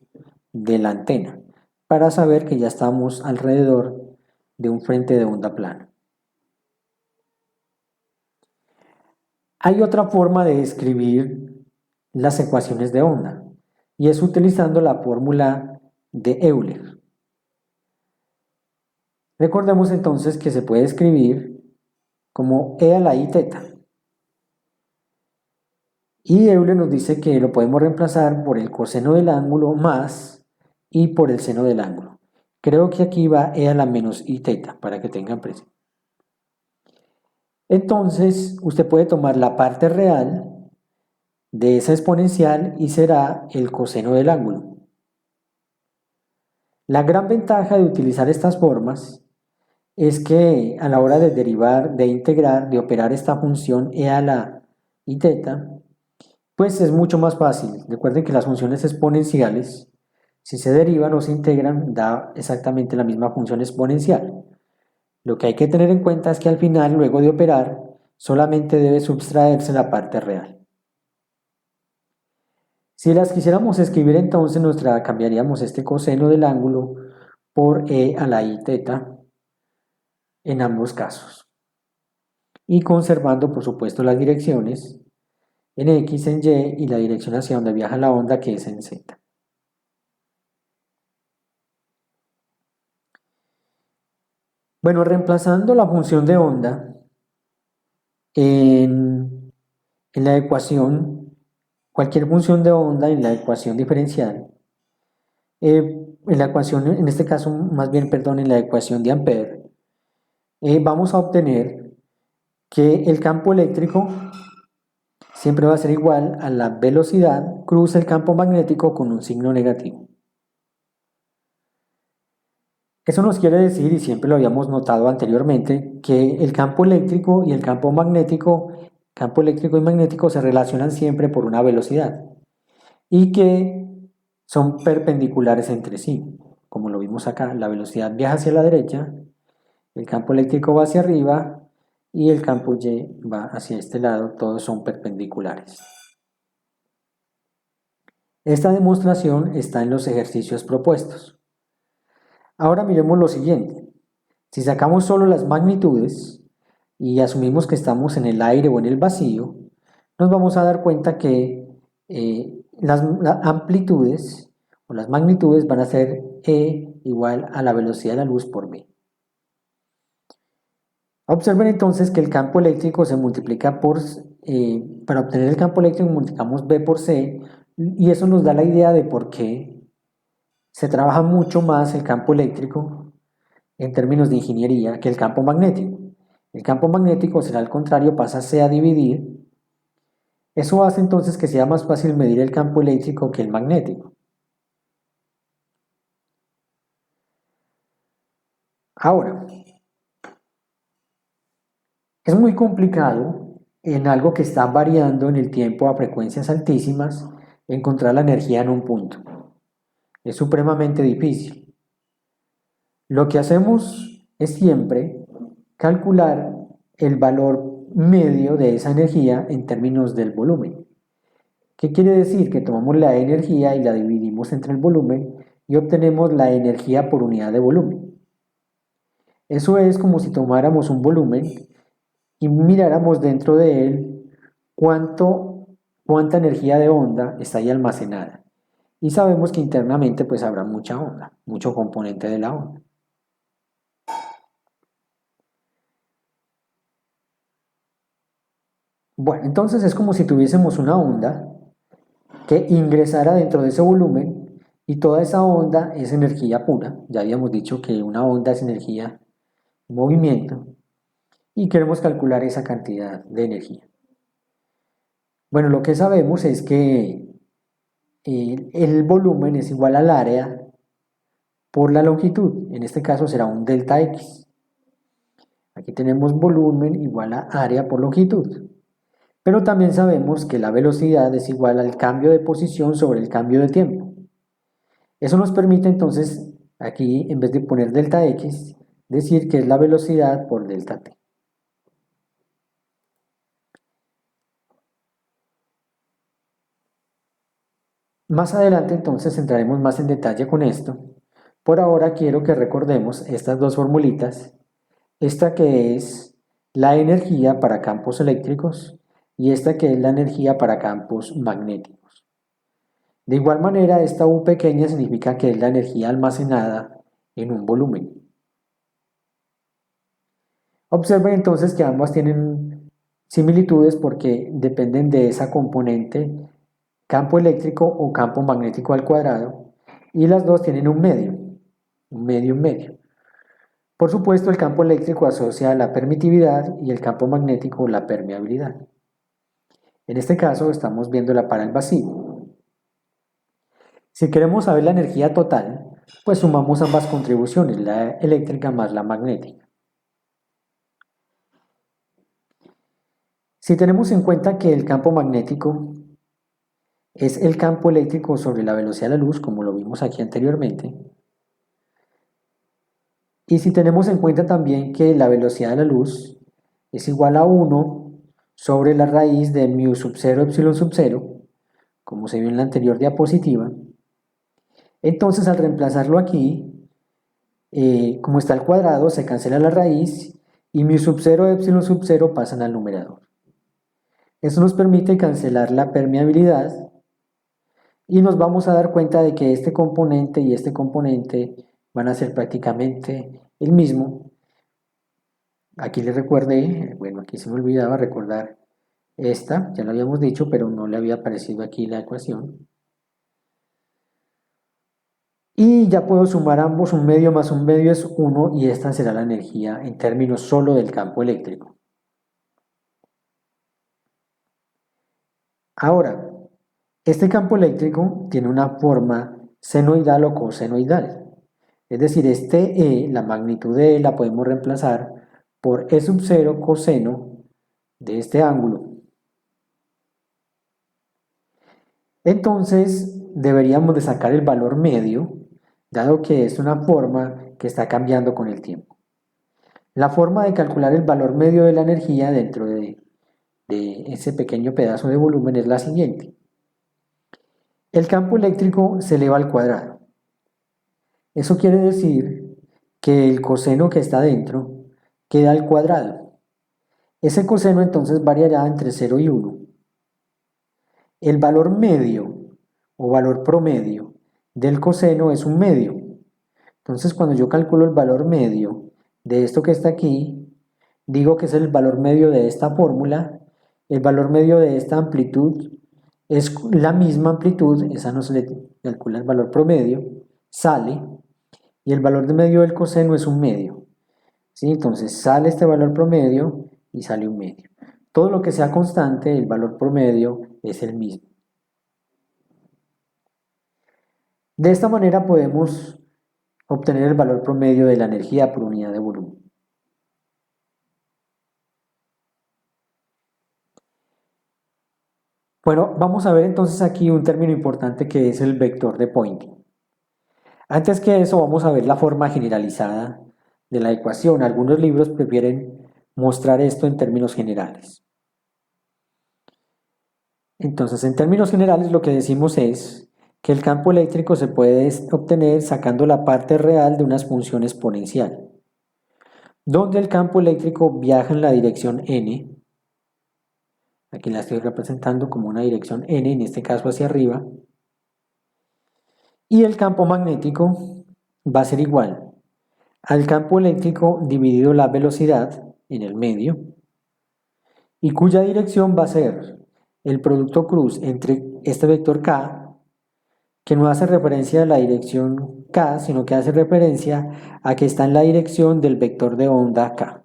A: de la antena para saber que ya estamos alrededor de un frente de onda plana. Hay otra forma de escribir las ecuaciones de onda y es utilizando la fórmula de Euler. Recordemos entonces que se puede escribir como E a la I teta. Y Euler nos dice que lo podemos reemplazar por el coseno del ángulo más y por el seno del ángulo. Creo que aquí va E a la menos I teta para que tengan presente. Entonces, usted puede tomar la parte real de esa exponencial y será el coseno del ángulo. La gran ventaja de utilizar estas formas es que a la hora de derivar, de integrar, de operar esta función e a la i teta, pues es mucho más fácil. Recuerden que las funciones exponenciales, si se derivan o se integran, da exactamente la misma función exponencial. Lo que hay que tener en cuenta es que al final, luego de operar, solamente debe subtraerse la parte real. Si las quisiéramos escribir entonces, cambiaríamos este coseno del ángulo por e a la i teta en ambos casos. Y conservando, por supuesto, las direcciones en X, en Y y la dirección hacia donde viaja la onda, que es en Z. Bueno, reemplazando la función de onda en la ecuación, cualquier función de onda en la ecuación diferencial, en la ecuación, en este caso, más bien, perdón, en la ecuación de Ampère, vamos a obtener que el campo eléctrico siempre va a ser igual a la velocidad cruza el campo magnético con un signo negativo. Eso nos quiere decir, y siempre lo habíamos notado anteriormente, que el campo eléctrico y el campo eléctrico y magnético se relacionan siempre por una velocidad y que son perpendiculares entre sí. Como lo vimos acá, la velocidad viaja hacia la derecha, el campo eléctrico va hacia arriba y el campo Y va hacia este lado, todos son perpendiculares. Esta demostración está en los ejercicios propuestos. Ahora miremos lo siguiente. Si sacamos solo las magnitudes y asumimos que estamos en el aire o en el vacío, nos vamos a dar cuenta que las amplitudes o las magnitudes van a ser E igual a la velocidad de la luz por V. Observen entonces que el campo eléctrico se multiplica para obtener el campo eléctrico multiplicamos V por C y eso nos da la idea de por qué se trabaja mucho más el campo eléctrico en términos de ingeniería que el campo magnético. El campo magnético será al contrario, pasa C a dividir. Eso hace entonces que sea más fácil medir el campo eléctrico que el magnético. Ahora, es muy complicado en algo que está variando en el tiempo a frecuencias altísimas encontrar la energía en un punto. Es supremamente difícil. Lo que hacemos es siempre calcular el valor medio de esa energía en términos del volumen. ¿Qué quiere decir? Que tomamos la energía y la dividimos entre el volumen y obtenemos la energía por unidad de volumen. Eso es como si tomáramos un volumen y miráramos dentro de él cuánta energía de onda está ahí almacenada. Y sabemos que internamente pues habrá mucha onda, mucho componente de la onda. Bueno, entonces es como si tuviésemos una onda que ingresara dentro de ese volumen y toda esa onda es energía pura. Ya habíamos dicho que una onda es energía en movimiento y queremos calcular esa cantidad de energía. Bueno, lo que sabemos es que el volumen es igual al área por la longitud. En este caso será un delta X. Aquí tenemos volumen igual a área por longitud. Pero también sabemos que la velocidad es igual al cambio de posición sobre el cambio de tiempo. Eso nos permite entonces, aquí en vez de poner delta x, decir que es la velocidad por delta t. Más adelante entonces entraremos más en detalle con esto. Por ahora quiero que recordemos estas dos formulitas. Esta que es la energía para campos eléctricos y esta que es la energía para campos magnéticos. De igual manera, esta U pequeña significa que es la energía almacenada en un volumen. Observen entonces que ambas tienen similitudes porque dependen de esa componente campo eléctrico o campo magnético al cuadrado y las dos tienen un medio, un medio. Por supuesto, el campo eléctrico asocia la permitividad y el campo magnético la permeabilidad. En este caso estamos viéndola para el vacío. Si queremos saber la energía total, pues sumamos ambas contribuciones, la eléctrica más la magnética. Si tenemos en cuenta que el campo magnético es el campo eléctrico sobre la velocidad de la luz, como lo vimos aquí anteriormente, y si tenemos en cuenta también que la velocidad de la luz es igual a 1 sobre la raíz de mu sub 0 epsilon sub 0, como se vio en la anterior diapositiva, entonces al reemplazarlo aquí, como está al cuadrado, se cancela la raíz y mu sub 0 epsilon sub 0 pasan al numerador. Eso nos permite cancelar la permeabilidad y nos vamos a dar cuenta de que este componente y este componente van a ser prácticamente el mismo. Aquí les recuerde, bueno, aquí se me olvidaba recordar esta, ya lo habíamos dicho, pero no le había aparecido aquí la ecuación. Y ya puedo sumar ambos, un medio más un medio es 1 y esta será la energía en términos solo del campo eléctrico. Ahora, este campo eléctrico tiene una forma senoidal o cosenoidal. Es decir, este E, la magnitud de E la podemos reemplazar por E sub 0 coseno de este ángulo. Entonces, deberíamos de sacar el valor medio, dado que es una forma que está cambiando con el tiempo. La forma de calcular el valor medio de la energía dentro de ese pequeño pedazo de volumen es la siguiente. El campo eléctrico se eleva al cuadrado. Eso quiere decir que el coseno que está dentro queda al cuadrado. Ese coseno entonces variará entre 0 y 1. El valor medio o valor promedio del coseno es un medio. Entonces cuando yo calculo el valor medio de esto que está aquí, digo que es el valor medio de esta fórmula. El valor medio de esta amplitud es la misma amplitud, esa no se le calcula el valor promedio, sale, y el valor de medio del coseno es un medio. ¿Sí? Entonces sale este valor promedio y sale un medio. Todo lo que sea constante, el valor promedio es el mismo. De esta manera podemos obtener el valor promedio de la energía por unidad de volumen. Bueno, vamos a ver entonces aquí un término importante que es el vector de Poynting. Antes que eso vamos a ver la forma generalizada de la ecuación. Algunos libros prefieren mostrar esto en términos generales. Entonces, en términos generales lo que decimos es que el campo eléctrico se puede obtener sacando la parte real de una función exponencial, donde el campo eléctrico viaja en la dirección n. Aquí la estoy representando como una dirección n, en este caso hacia arriba. Y el campo magnético va a ser igual al campo eléctrico dividido la velocidad en el medio, y cuya dirección va a ser el producto cruz entre este vector k, que no hace referencia a la dirección k, sino que hace referencia a que está en la dirección del vector de onda k.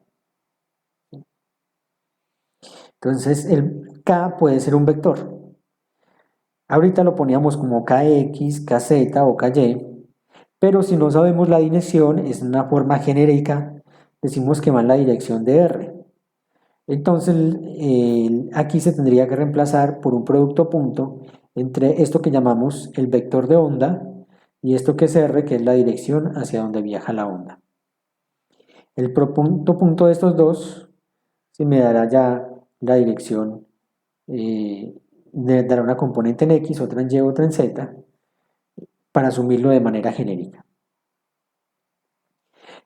A: Entonces el k puede ser un vector. Ahorita lo poníamos como kx, kz o ky, pero si no sabemos la dirección, es una forma genérica, decimos que va en la dirección de r. Entonces aquí se tendría que reemplazar por un producto punto entre esto que llamamos el vector de onda, y esto que es R, que es la dirección hacia donde viaja la onda. El punto de estos dos se me dará ya la dirección, dará una componente en X, otra en Y, otra en Z, para asumirlo de manera genérica.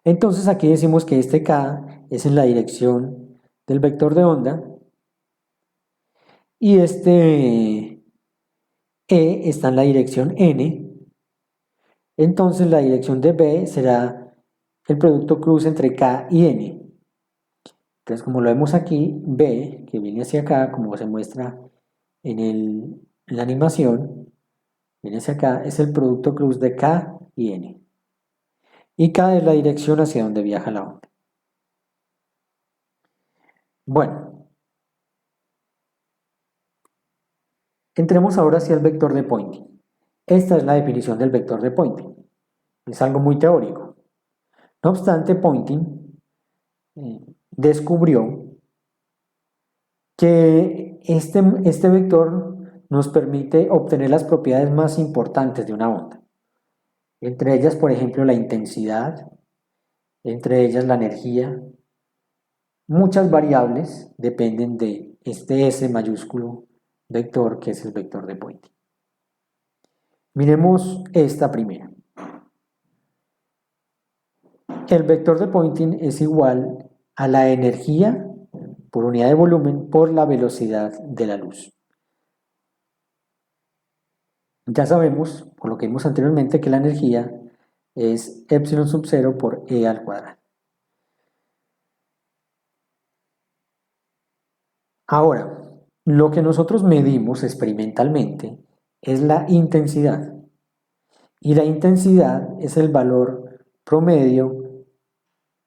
A: Entonces aquí decimos que este K es en la dirección del vector de onda y este E está en la dirección N. Entonces la dirección de B será el producto cruz entre K y N. Entonces como lo vemos aquí, B, que viene hacia acá, como se muestra en la animación, viene hacia acá, es el producto cruz de K y N. Y K es la dirección hacia donde viaja la onda. Bueno, entremos ahora hacia el vector de Poynting. Esta es la definición del vector de Poynting. Es algo muy teórico. No obstante, Poynting descubrió que este vector nos permite obtener las propiedades más importantes de una onda. Entre ellas, por ejemplo, la intensidad, entre ellas la energía. Muchas variables dependen de este S mayúsculo vector que es el vector de Poynting. Miremos esta primera. El vector de Poynting es igual a la energía por unidad de volumen por la velocidad de la luz. Ya sabemos, por lo que vimos anteriormente, que la energía es epsilon sub 0 por E al cuadrado. Ahora, lo que nosotros medimos experimentalmente es la intensidad. Y la intensidad es el valor promedio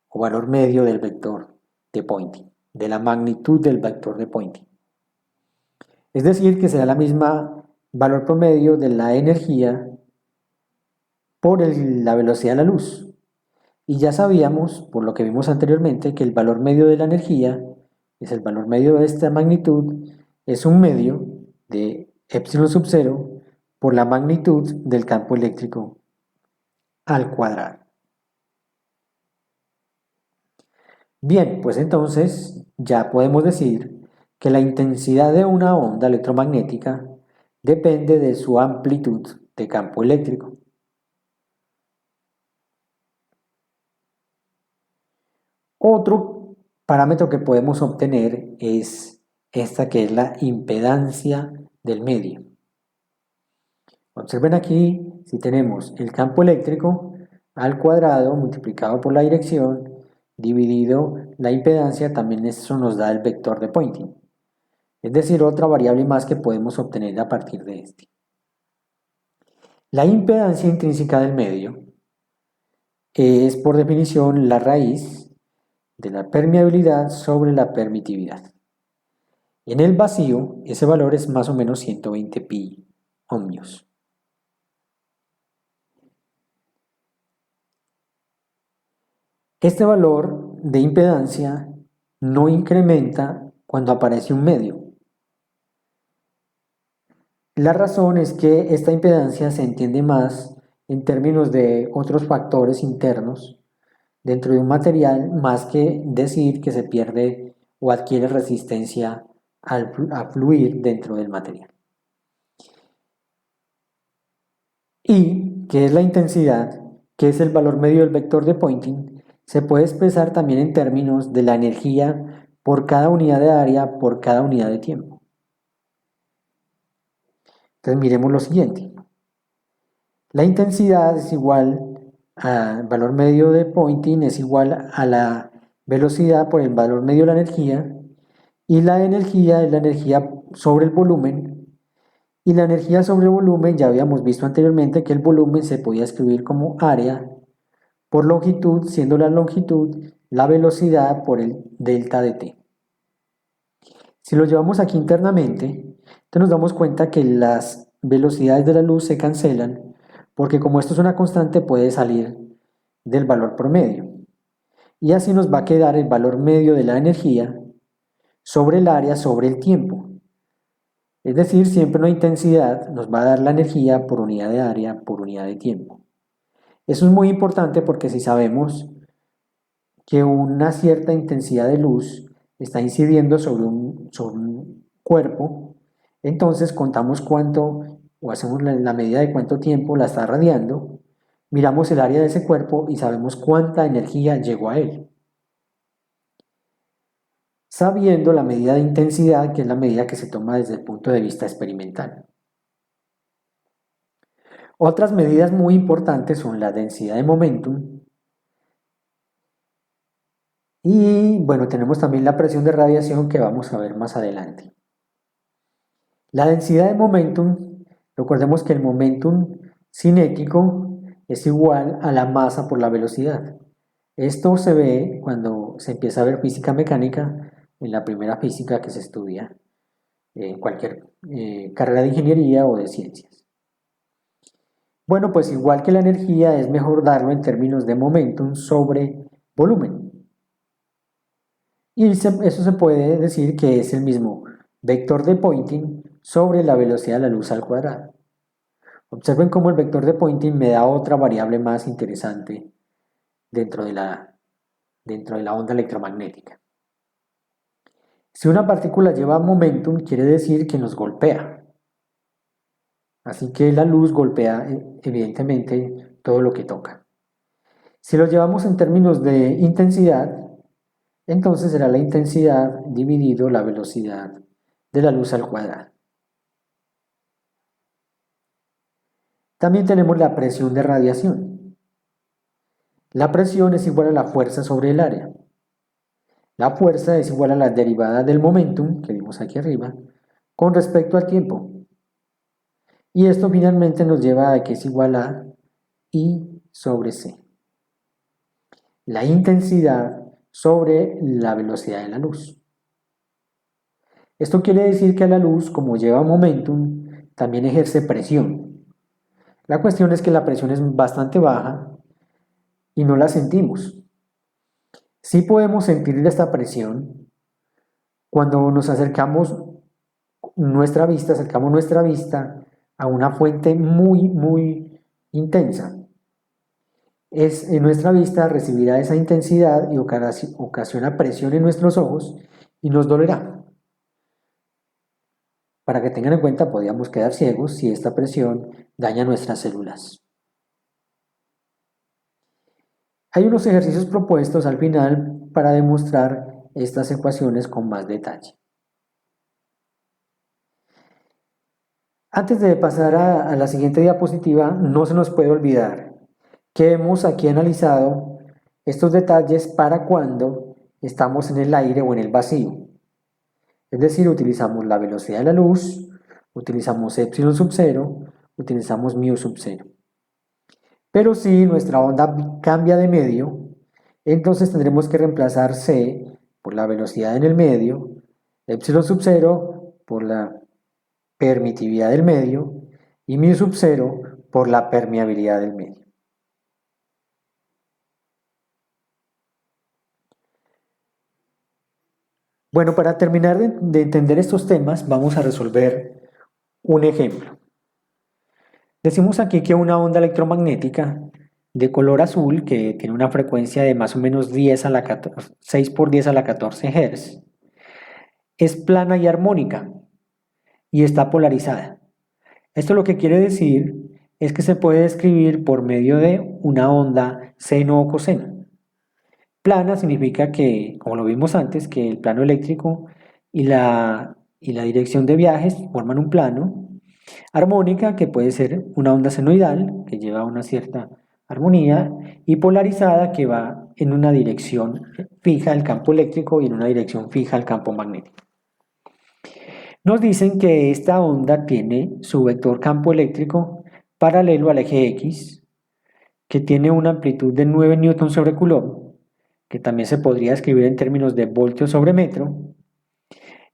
A: o valor medio del vector de Poynting, de la magnitud del vector de Poynting. Es decir, que será la misma valor promedio de la energía por la velocidad de la luz. Y ya sabíamos, por lo que vimos anteriormente, que el valor medio de la energía es el valor medio de esta magnitud, es un medio de epsilon sub 0 por la magnitud del campo eléctrico al cuadrado. Bien, pues entonces ya podemos decir que la intensidad de una onda electromagnética depende de su amplitud de campo eléctrico. Otro parámetro que podemos obtener es esta que es la impedancia del medio. Observen aquí, si tenemos el campo eléctrico al cuadrado multiplicado por la dirección dividido la impedancia, también eso nos da el vector de Poynting. Es decir, otra variable más que podemos obtener a partir de este. La impedancia intrínseca del medio es por definición la raíz de la permeabilidad sobre la permitividad. En el vacío, ese valor es más o menos 120 pi ohmios. Este valor de impedancia no incrementa cuando aparece un medio. La razón es que esta impedancia se entiende más en términos de otros factores internos dentro de un material más que decir que se pierde o adquiere resistencia a fluir dentro del material. Y, que es la intensidad, que es el valor medio del vector de Poynting, se puede expresar también en términos de la energía por cada unidad de área por cada unidad de tiempo. Entonces miremos lo siguiente. La intensidad es igual al valor medio de Poynting, es igual a la velocidad por el valor medio de la energía, y la energía es la energía sobre el volumen, y la energía sobre el volumen ya habíamos visto anteriormente que el volumen se podía escribir como área por longitud, siendo la longitud la velocidad por el delta de t. Si lo llevamos aquí internamente, entonces nos damos cuenta que las velocidades de la luz se cancelan porque como esto es una constante puede salir del valor promedio. Y así nos va a quedar el valor medio de la energía sobre el área sobre el tiempo. Es decir, siempre una intensidad nos va a dar la energía por unidad de área por unidad de tiempo. Eso es muy importante porque si sabemos que una cierta intensidad de luz está incidiendo sobre un cuerpo, entonces contamos cuánto, o hacemos la medida de cuánto tiempo la está radiando, miramos el área de ese cuerpo y sabemos cuánta energía llegó a él. Sabiendo la medida de intensidad, que es la medida que se toma desde el punto de vista experimental. Otras medidas muy importantes son la densidad de momentum y, bueno, tenemos también la presión de radiación que vamos a ver más adelante. La densidad de momentum, recordemos que el momentum cinético es igual a la masa por la velocidad. Esto se ve cuando se empieza a ver física mecánica en la primera física que se estudia en cualquier carrera de ingeniería o de ciencias. Bueno, pues igual que la energía es mejor darlo en términos de momentum sobre volumen. Y eso se puede decir que es el mismo vector de Poynting sobre la velocidad de la luz al cuadrado. Observen cómo el vector de Poynting me da otra variable más interesante dentro de la onda electromagnética. Si una partícula lleva momentum, quiere decir que nos golpea. Así que la luz golpea evidentemente todo lo que toca. Si lo llevamos en términos de intensidad, entonces será la intensidad dividido la velocidad de la luz al cuadrado. También tenemos la presión de radiación. La presión es igual a la fuerza sobre el área. La fuerza es igual a la derivada del momentum, que vimos aquí arriba, con respecto al tiempo. Y esto finalmente nos lleva a que es igual a I sobre C. La intensidad sobre la velocidad de la luz. Esto quiere decir que la luz, como lleva momentum, también ejerce presión. La cuestión es que la presión es bastante baja y no la sentimos. Sí podemos sentir esta presión cuando nos acercamos nuestra vista a una fuente muy intensa. En nuestra vista recibirá esa intensidad y ocasiona presión en nuestros ojos y nos dolerá. Para que tengan en cuenta, podríamos quedar ciegos si esta presión daña nuestras células. Hay unos ejercicios propuestos al final para demostrar estas ecuaciones con más detalle. Antes de pasar a la siguiente diapositiva, no se nos puede olvidar que hemos aquí analizado estos detalles para cuando estamos en el aire o en el vacío. Es decir, utilizamos la velocidad de la luz, utilizamos epsilon sub 0, utilizamos mu sub 0. Pero si nuestra onda cambia de medio, entonces tendremos que reemplazar c por la velocidad en el medio, epsilon sub 0 por la permitividad del medio y mu sub 0 por la permeabilidad del medio. Bueno, para terminar de entender estos temas, vamos a resolver un ejemplo. Decimos aquí que una onda electromagnética de color azul, que tiene una frecuencia de más o menos 6 por 10 a la 14 Hz, es plana y armónica y está polarizada. Esto lo que quiere decir es que se puede describir por medio de una onda seno o coseno. Plana significa que, como lo vimos antes, que el plano eléctrico y la dirección de viajes forman un plano. Armónica, que puede ser una onda senoidal, que lleva una cierta armonía, y polarizada, que va en una dirección fija el campo eléctrico y en una dirección fija el campo magnético. Nos dicen que esta onda tiene su vector campo eléctrico paralelo al eje X, que tiene una amplitud de 9 newtons sobre coulomb, que también se podría escribir en términos de voltios sobre metro,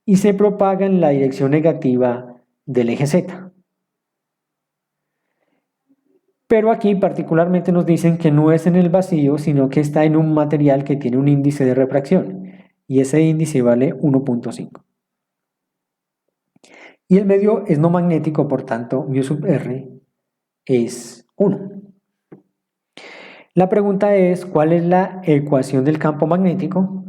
A: y se propaga en la dirección negativa del eje Z. Pero aquí particularmente nos dicen que no es en el vacío, sino que está en un material que tiene un índice de refracción, y ese índice vale 1.5. Y el medio es no magnético, por tanto, mu sub r es 1. La pregunta es, ¿cuál es la ecuación del campo magnético?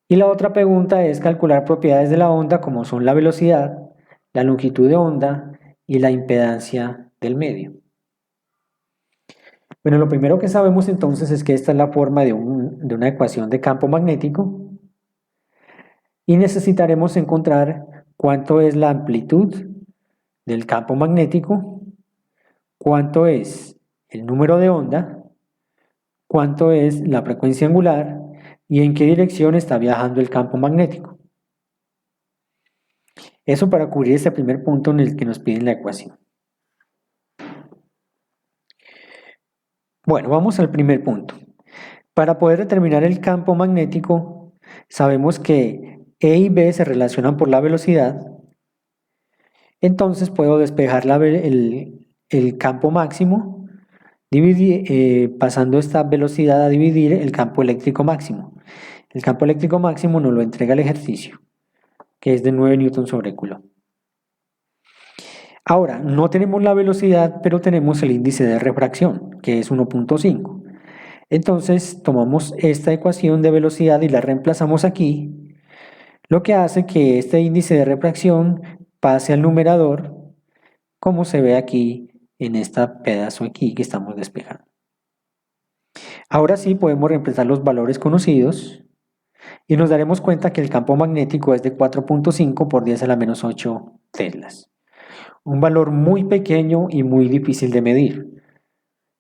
A: Y la otra pregunta es calcular propiedades de la onda como son la velocidad, la longitud de onda y la impedancia del medio. Bueno, lo primero que sabemos entonces es que esta es la forma de una ecuación de campo magnético y necesitaremos encontrar cuánto es la amplitud del campo magnético, cuánto es el número de onda, cuánto es la frecuencia angular y en qué dirección está viajando el campo magnético. Eso para cubrir este primer punto en el que nos piden la ecuación. Bueno, vamos al primer punto. Para poder determinar el campo magnético, sabemos que E y B se relacionan por la velocidad. Entonces puedo despejar el campo máximo pasando esta velocidad a dividir el campo eléctrico máximo. El campo eléctrico máximo nos lo entrega el ejercicio, que es de 9 newtons sobre coulomb. Ahora, no tenemos la velocidad, pero tenemos el índice de refracción, que es 1.5. Entonces, tomamos esta ecuación de velocidad y la reemplazamos aquí, lo que hace que este índice de refracción pase al numerador, como se ve aquí en este pedazo aquí que estamos despejando. Ahora sí podemos reemplazar los valores conocidos y nos daremos cuenta que el campo magnético es de 4.5 por 10 a la menos 8 teslas. Un valor muy pequeño y muy difícil de medir,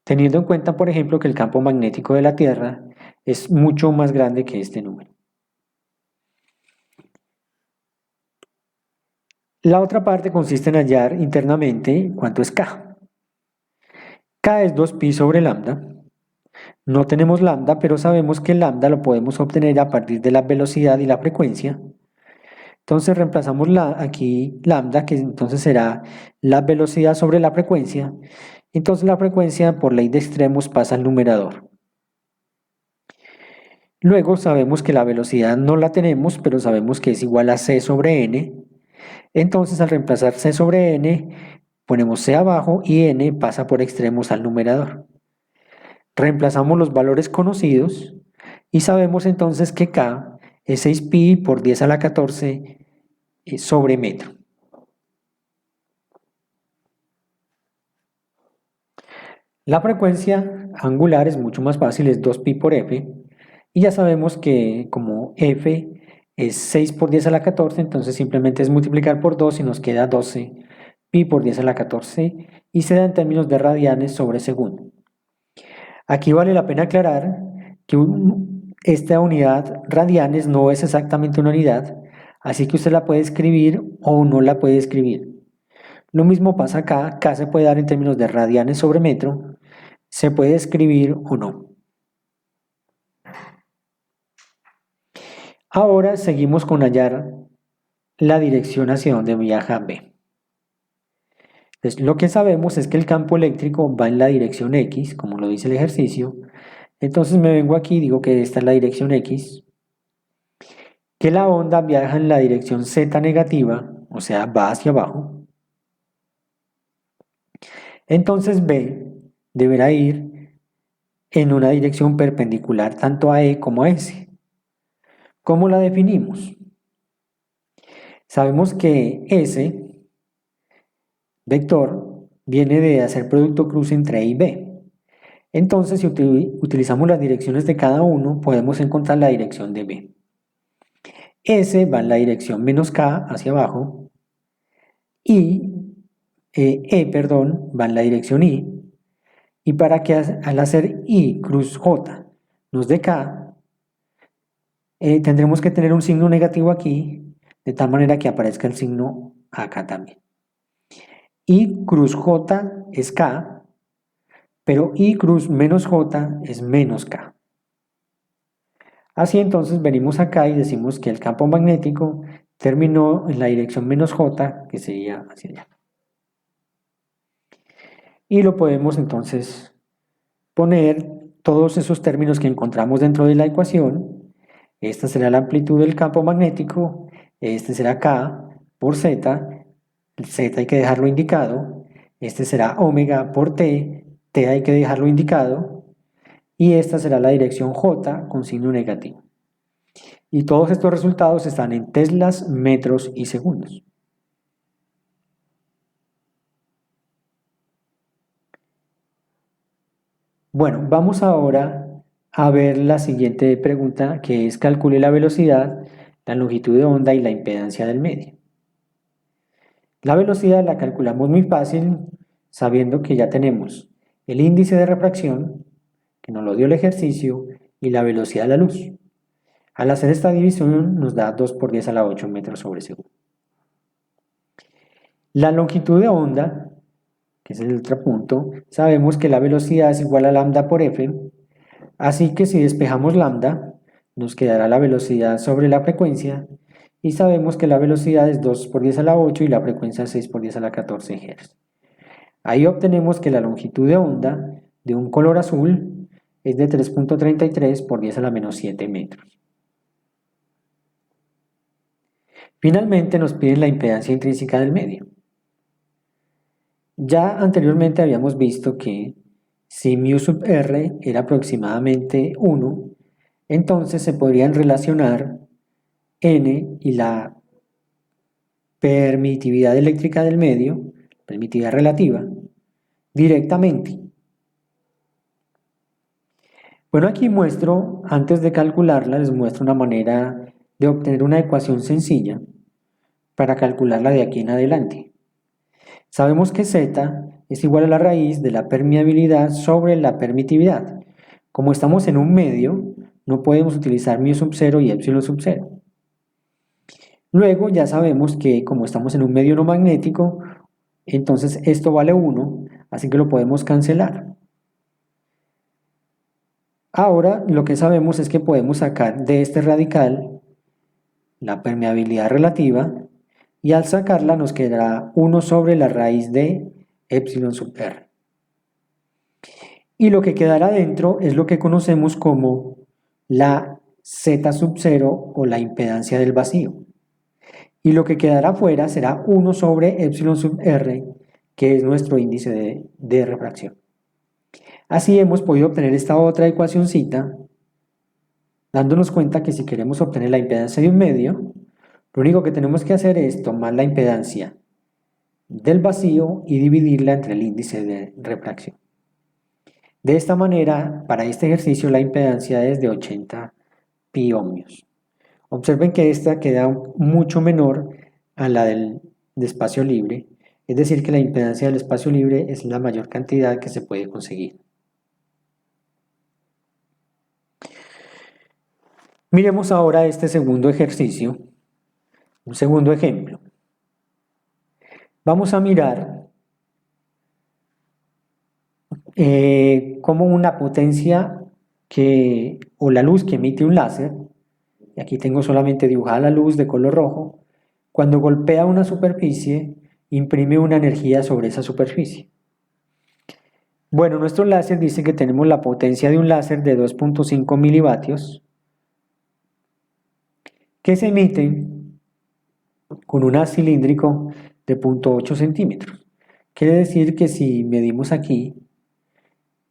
A: teniendo en cuenta, por ejemplo, que el campo magnético de la Tierra es mucho más grande que este número. La otra parte consiste en hallar internamente cuánto es K. K es 2pi sobre lambda. No tenemos lambda, pero sabemos que lambda lo podemos obtener a partir de la velocidad y la frecuencia. Entonces reemplazamos aquí lambda, que entonces será la velocidad sobre la frecuencia. Entonces la frecuencia por ley de extremos pasa al numerador. Luego sabemos que la velocidad no la tenemos, pero sabemos que es igual a c sobre n. Entonces al reemplazar c sobre n, ponemos c abajo y n pasa por extremos al numerador. Reemplazamos los valores conocidos y sabemos entonces que k es 6pi por 10 a la 14 sobre metro. La frecuencia angular es mucho más fácil, es 2pi por f, y ya sabemos que como f es 6 por 10 a la 14, entonces simplemente es multiplicar por 2 y nos queda 12 pi por 10 a la 14 y se da en términos de radianes sobre segundo. Aquí vale la pena aclarar que esta unidad radianes no es exactamente una unidad, así que usted la puede escribir o no la puede escribir. Lo mismo pasa acá, K se puede dar en términos de radianes sobre metro, se puede escribir o no. Ahora seguimos con hallar la dirección hacia donde viaja B. Entonces, lo que sabemos es que el campo eléctrico va en la dirección X, como lo dice el ejercicio. Entonces me vengo aquí y digo que esta es la dirección X, que la onda viaja en la dirección Z negativa, o sea, va hacia abajo. Entonces B deberá ir en una dirección perpendicular tanto a E como a S. ¿Cómo la definimos? Sabemos que S, vector, viene de hacer producto cruce entre E y B. Entonces, si utilizamos las direcciones de cada uno, podemos encontrar la dirección de B. S va en la dirección menos K hacia abajo y va en la dirección Y. Y para que al hacer I cruz J nos dé K, tendremos que tener un signo negativo aquí, de tal manera que aparezca el signo acá también. I cruz J es K, pero I cruz menos J es menos K. Así entonces venimos acá y decimos que el campo magnético terminó en la dirección menos J, que sería hacia allá. Y lo podemos entonces poner todos esos términos que encontramos dentro de la ecuación. Esta será la amplitud del campo magnético, este será K por Z, Z hay que dejarlo indicado, este será omega por T, T hay que dejarlo indicado, y esta será la dirección J con signo negativo. Y todos estos resultados están en teslas, metros y segundos. Bueno, vamos ahora a ver la siguiente pregunta, que es calcule la velocidad, la longitud de onda y la impedancia del medio. La velocidad la calculamos muy fácil, sabiendo que ya tenemos el índice de refracción, que nos lo dio el ejercicio, y la velocidad de la luz. Al hacer esta división nos da 2 por 10 a la 8 metros sobre segundo. La longitud de onda, que es el otro punto, sabemos que la velocidad es igual a lambda por f, así que si despejamos lambda, nos quedará la velocidad sobre la frecuencia, y sabemos que la velocidad es 2 por 10 a la 8 y la frecuencia es 6 por 10 a la 14 Hz. Ahí obtenemos que la longitud de onda de un color azul es de 3.33 por 10 a la menos 7 metros. Finalmente nos piden la impedancia intrínseca del medio. Ya anteriormente habíamos visto que si μ sub r era aproximadamente 1, entonces se podrían relacionar n y la permitividad eléctrica del medio, permitividad relativa, directamente. Bueno, aquí muestro, antes de calcularla, les muestro una manera de obtener una ecuación sencilla para calcularla de aquí en adelante. Sabemos que Z es igual a la raíz de la permeabilidad sobre la permitividad. Como estamos en un medio, no podemos utilizar μ sub 0 y epsilon sub 0. Luego ya sabemos que como estamos en un medio no magnético, entonces esto vale 1, así que lo podemos cancelar. Ahora lo que sabemos es que podemos sacar de este radical la permeabilidad relativa y al sacarla nos quedará 1 sobre la raíz de epsilon sub r. Y lo que quedará dentro es lo que conocemos como la Z sub 0 o la impedancia del vacío. Y lo que quedará afuera será 1 sobre epsilon sub r, que es nuestro índice de refracción. Así hemos podido obtener esta otra ecuacióncita, dándonos cuenta que si queremos obtener la impedancia de un medio, lo único que tenemos que hacer es tomar la impedancia del vacío y dividirla entre el índice de refracción. De esta manera, para este ejercicio la impedancia es de 80 pi ohmios. Observen que esta queda mucho menor a la del espacio libre, es decir que la impedancia del espacio libre es la mayor cantidad que se puede conseguir. Miremos ahora este segundo ejercicio, un segundo ejemplo. Vamos a mirar cómo una potencia o la luz que emite un láser, y aquí tengo solamente dibujada la luz de color rojo, cuando golpea una superficie, imprime una energía sobre esa superficie. Bueno, nuestro láser dice que tenemos la potencia de un láser de 2.5 milivatios que se emite con un haz cilíndrico de 0.8 centímetros. Quiere decir que si medimos aquí,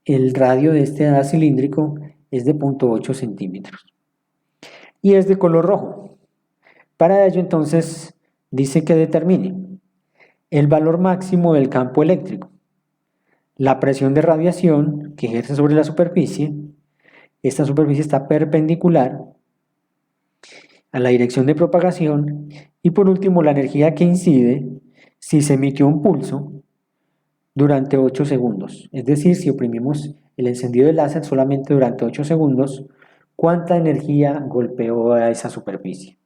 A: el radio de este haz cilíndrico es de 0.8 centímetros y es de color rojo. Para ello entonces dice que determine el valor máximo del campo eléctrico, la presión de radiación que ejerce sobre la superficie, esta superficie está perpendicular a la dirección de propagación, y por último la energía que incide si se emitió un pulso durante 8 segundos. Es decir, si oprimimos el encendido del láser solamente durante 8 segundos, ¿cuánta energía golpeó a esa superficie?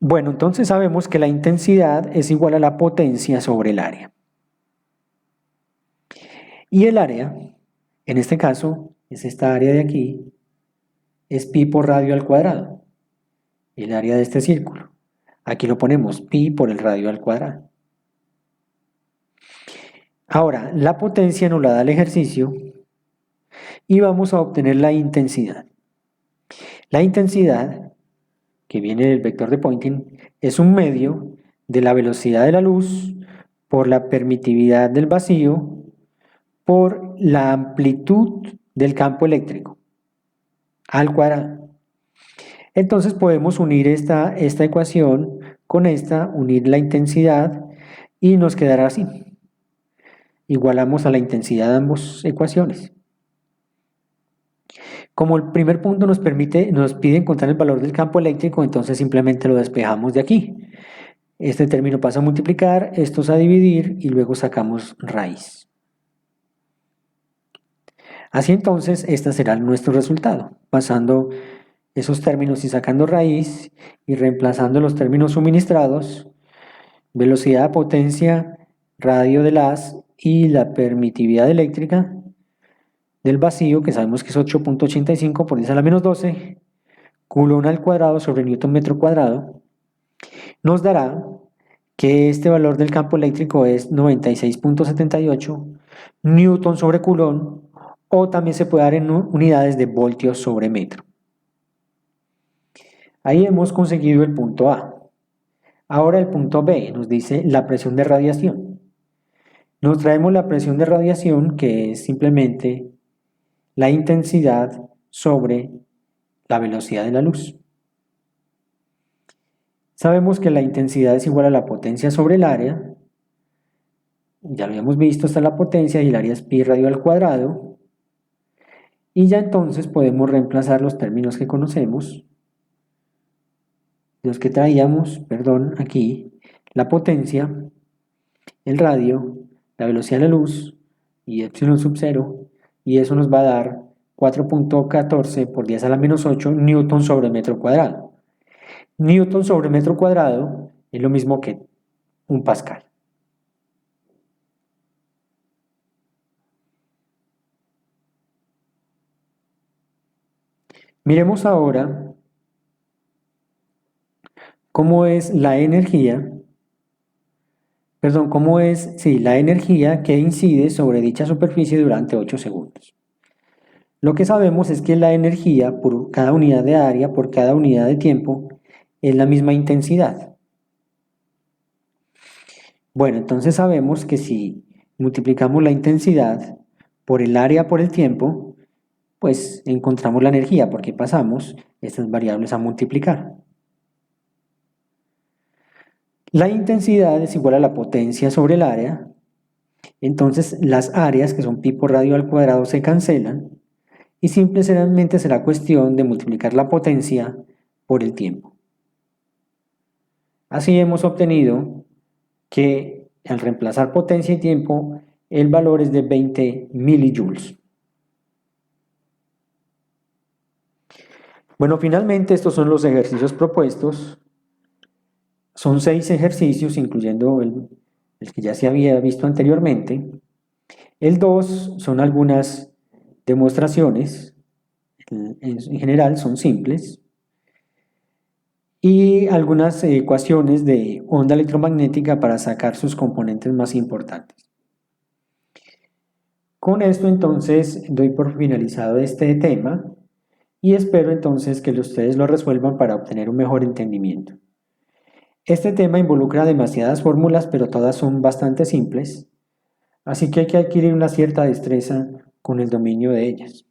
A: Bueno, entonces sabemos que la intensidad es igual a la potencia sobre el área. Y el área, en este caso, es esta área de aquí, es pi por radio al cuadrado. El área de este círculo. Aquí lo ponemos pi por el radio al cuadrado. Ahora, la potencia nos la da el ejercicio y vamos a obtener la intensidad. La intensidad que viene del vector de Poynting, es un medio de la velocidad de la luz por la permitividad del vacío por la amplitud del campo eléctrico al cuadrado. Entonces podemos unir esta ecuación con esta, unir la intensidad y nos quedará así. Igualamos a la intensidad de ambas ecuaciones. Como el primer punto nos pide encontrar el valor del campo eléctrico, entonces simplemente lo despejamos de aquí. Este término pasa a multiplicar, estos a dividir y luego sacamos raíz. Así entonces, este será nuestro resultado, pasando esos términos y sacando raíz y reemplazando los términos suministrados, velocidad, potencia, radio del haz y la permitividad eléctrica del vacío, que sabemos que es 8.85 por 10 a la menos 12, Coulomb al cuadrado sobre Newton metro cuadrado, nos dará que este valor del campo eléctrico es 96.78 Newton sobre Coulomb, o también se puede dar en unidades de voltios sobre metro. Ahí hemos conseguido el punto A. Ahora el punto B nos dice la presión de radiación. Nos traemos la presión de radiación, que es simplemente la intensidad sobre la velocidad de la luz. Sabemos que la intensidad es igual a la potencia sobre el área. Ya lo habíamos visto, está la potencia y el área es pi radio al cuadrado. Y ya entonces podemos reemplazar los términos que conocemos, los que traíamos, perdón, aquí, la potencia, el radio, la velocidad de la luz y epsilon sub 0, y eso nos va a dar 4.14 por 10 a la menos 8 newton sobre metro cuadrado. Newton sobre metro cuadrado es lo mismo que un pascal. Miremos ahora cómo es la energía, la energía que incide sobre dicha superficie durante 8 segundos. Lo que sabemos es que la energía por cada unidad de área, por cada unidad de tiempo, es la misma intensidad. Bueno, entonces sabemos que si multiplicamos la intensidad por el área por el tiempo, pues encontramos la energía porque pasamos estas variables a multiplicar. La intensidad es igual a la potencia sobre el área, entonces las áreas, que son pi por radio al cuadrado, se cancelan y simplemente será cuestión de multiplicar la potencia por el tiempo. Así hemos obtenido que al reemplazar potencia y tiempo, el valor es de 20 milijoules. Bueno, finalmente estos son los ejercicios propuestos. Son 6 ejercicios, incluyendo el que ya se había visto anteriormente. El 2 son algunas demostraciones, en general son simples, y algunas ecuaciones de onda electromagnética para sacar sus componentes más importantes. Con esto entonces doy por finalizado este tema y espero entonces que ustedes lo resuelvan para obtener un mejor entendimiento. Este tema involucra demasiadas fórmulas, pero todas son bastante simples, así que hay que adquirir una cierta destreza con el dominio de ellas.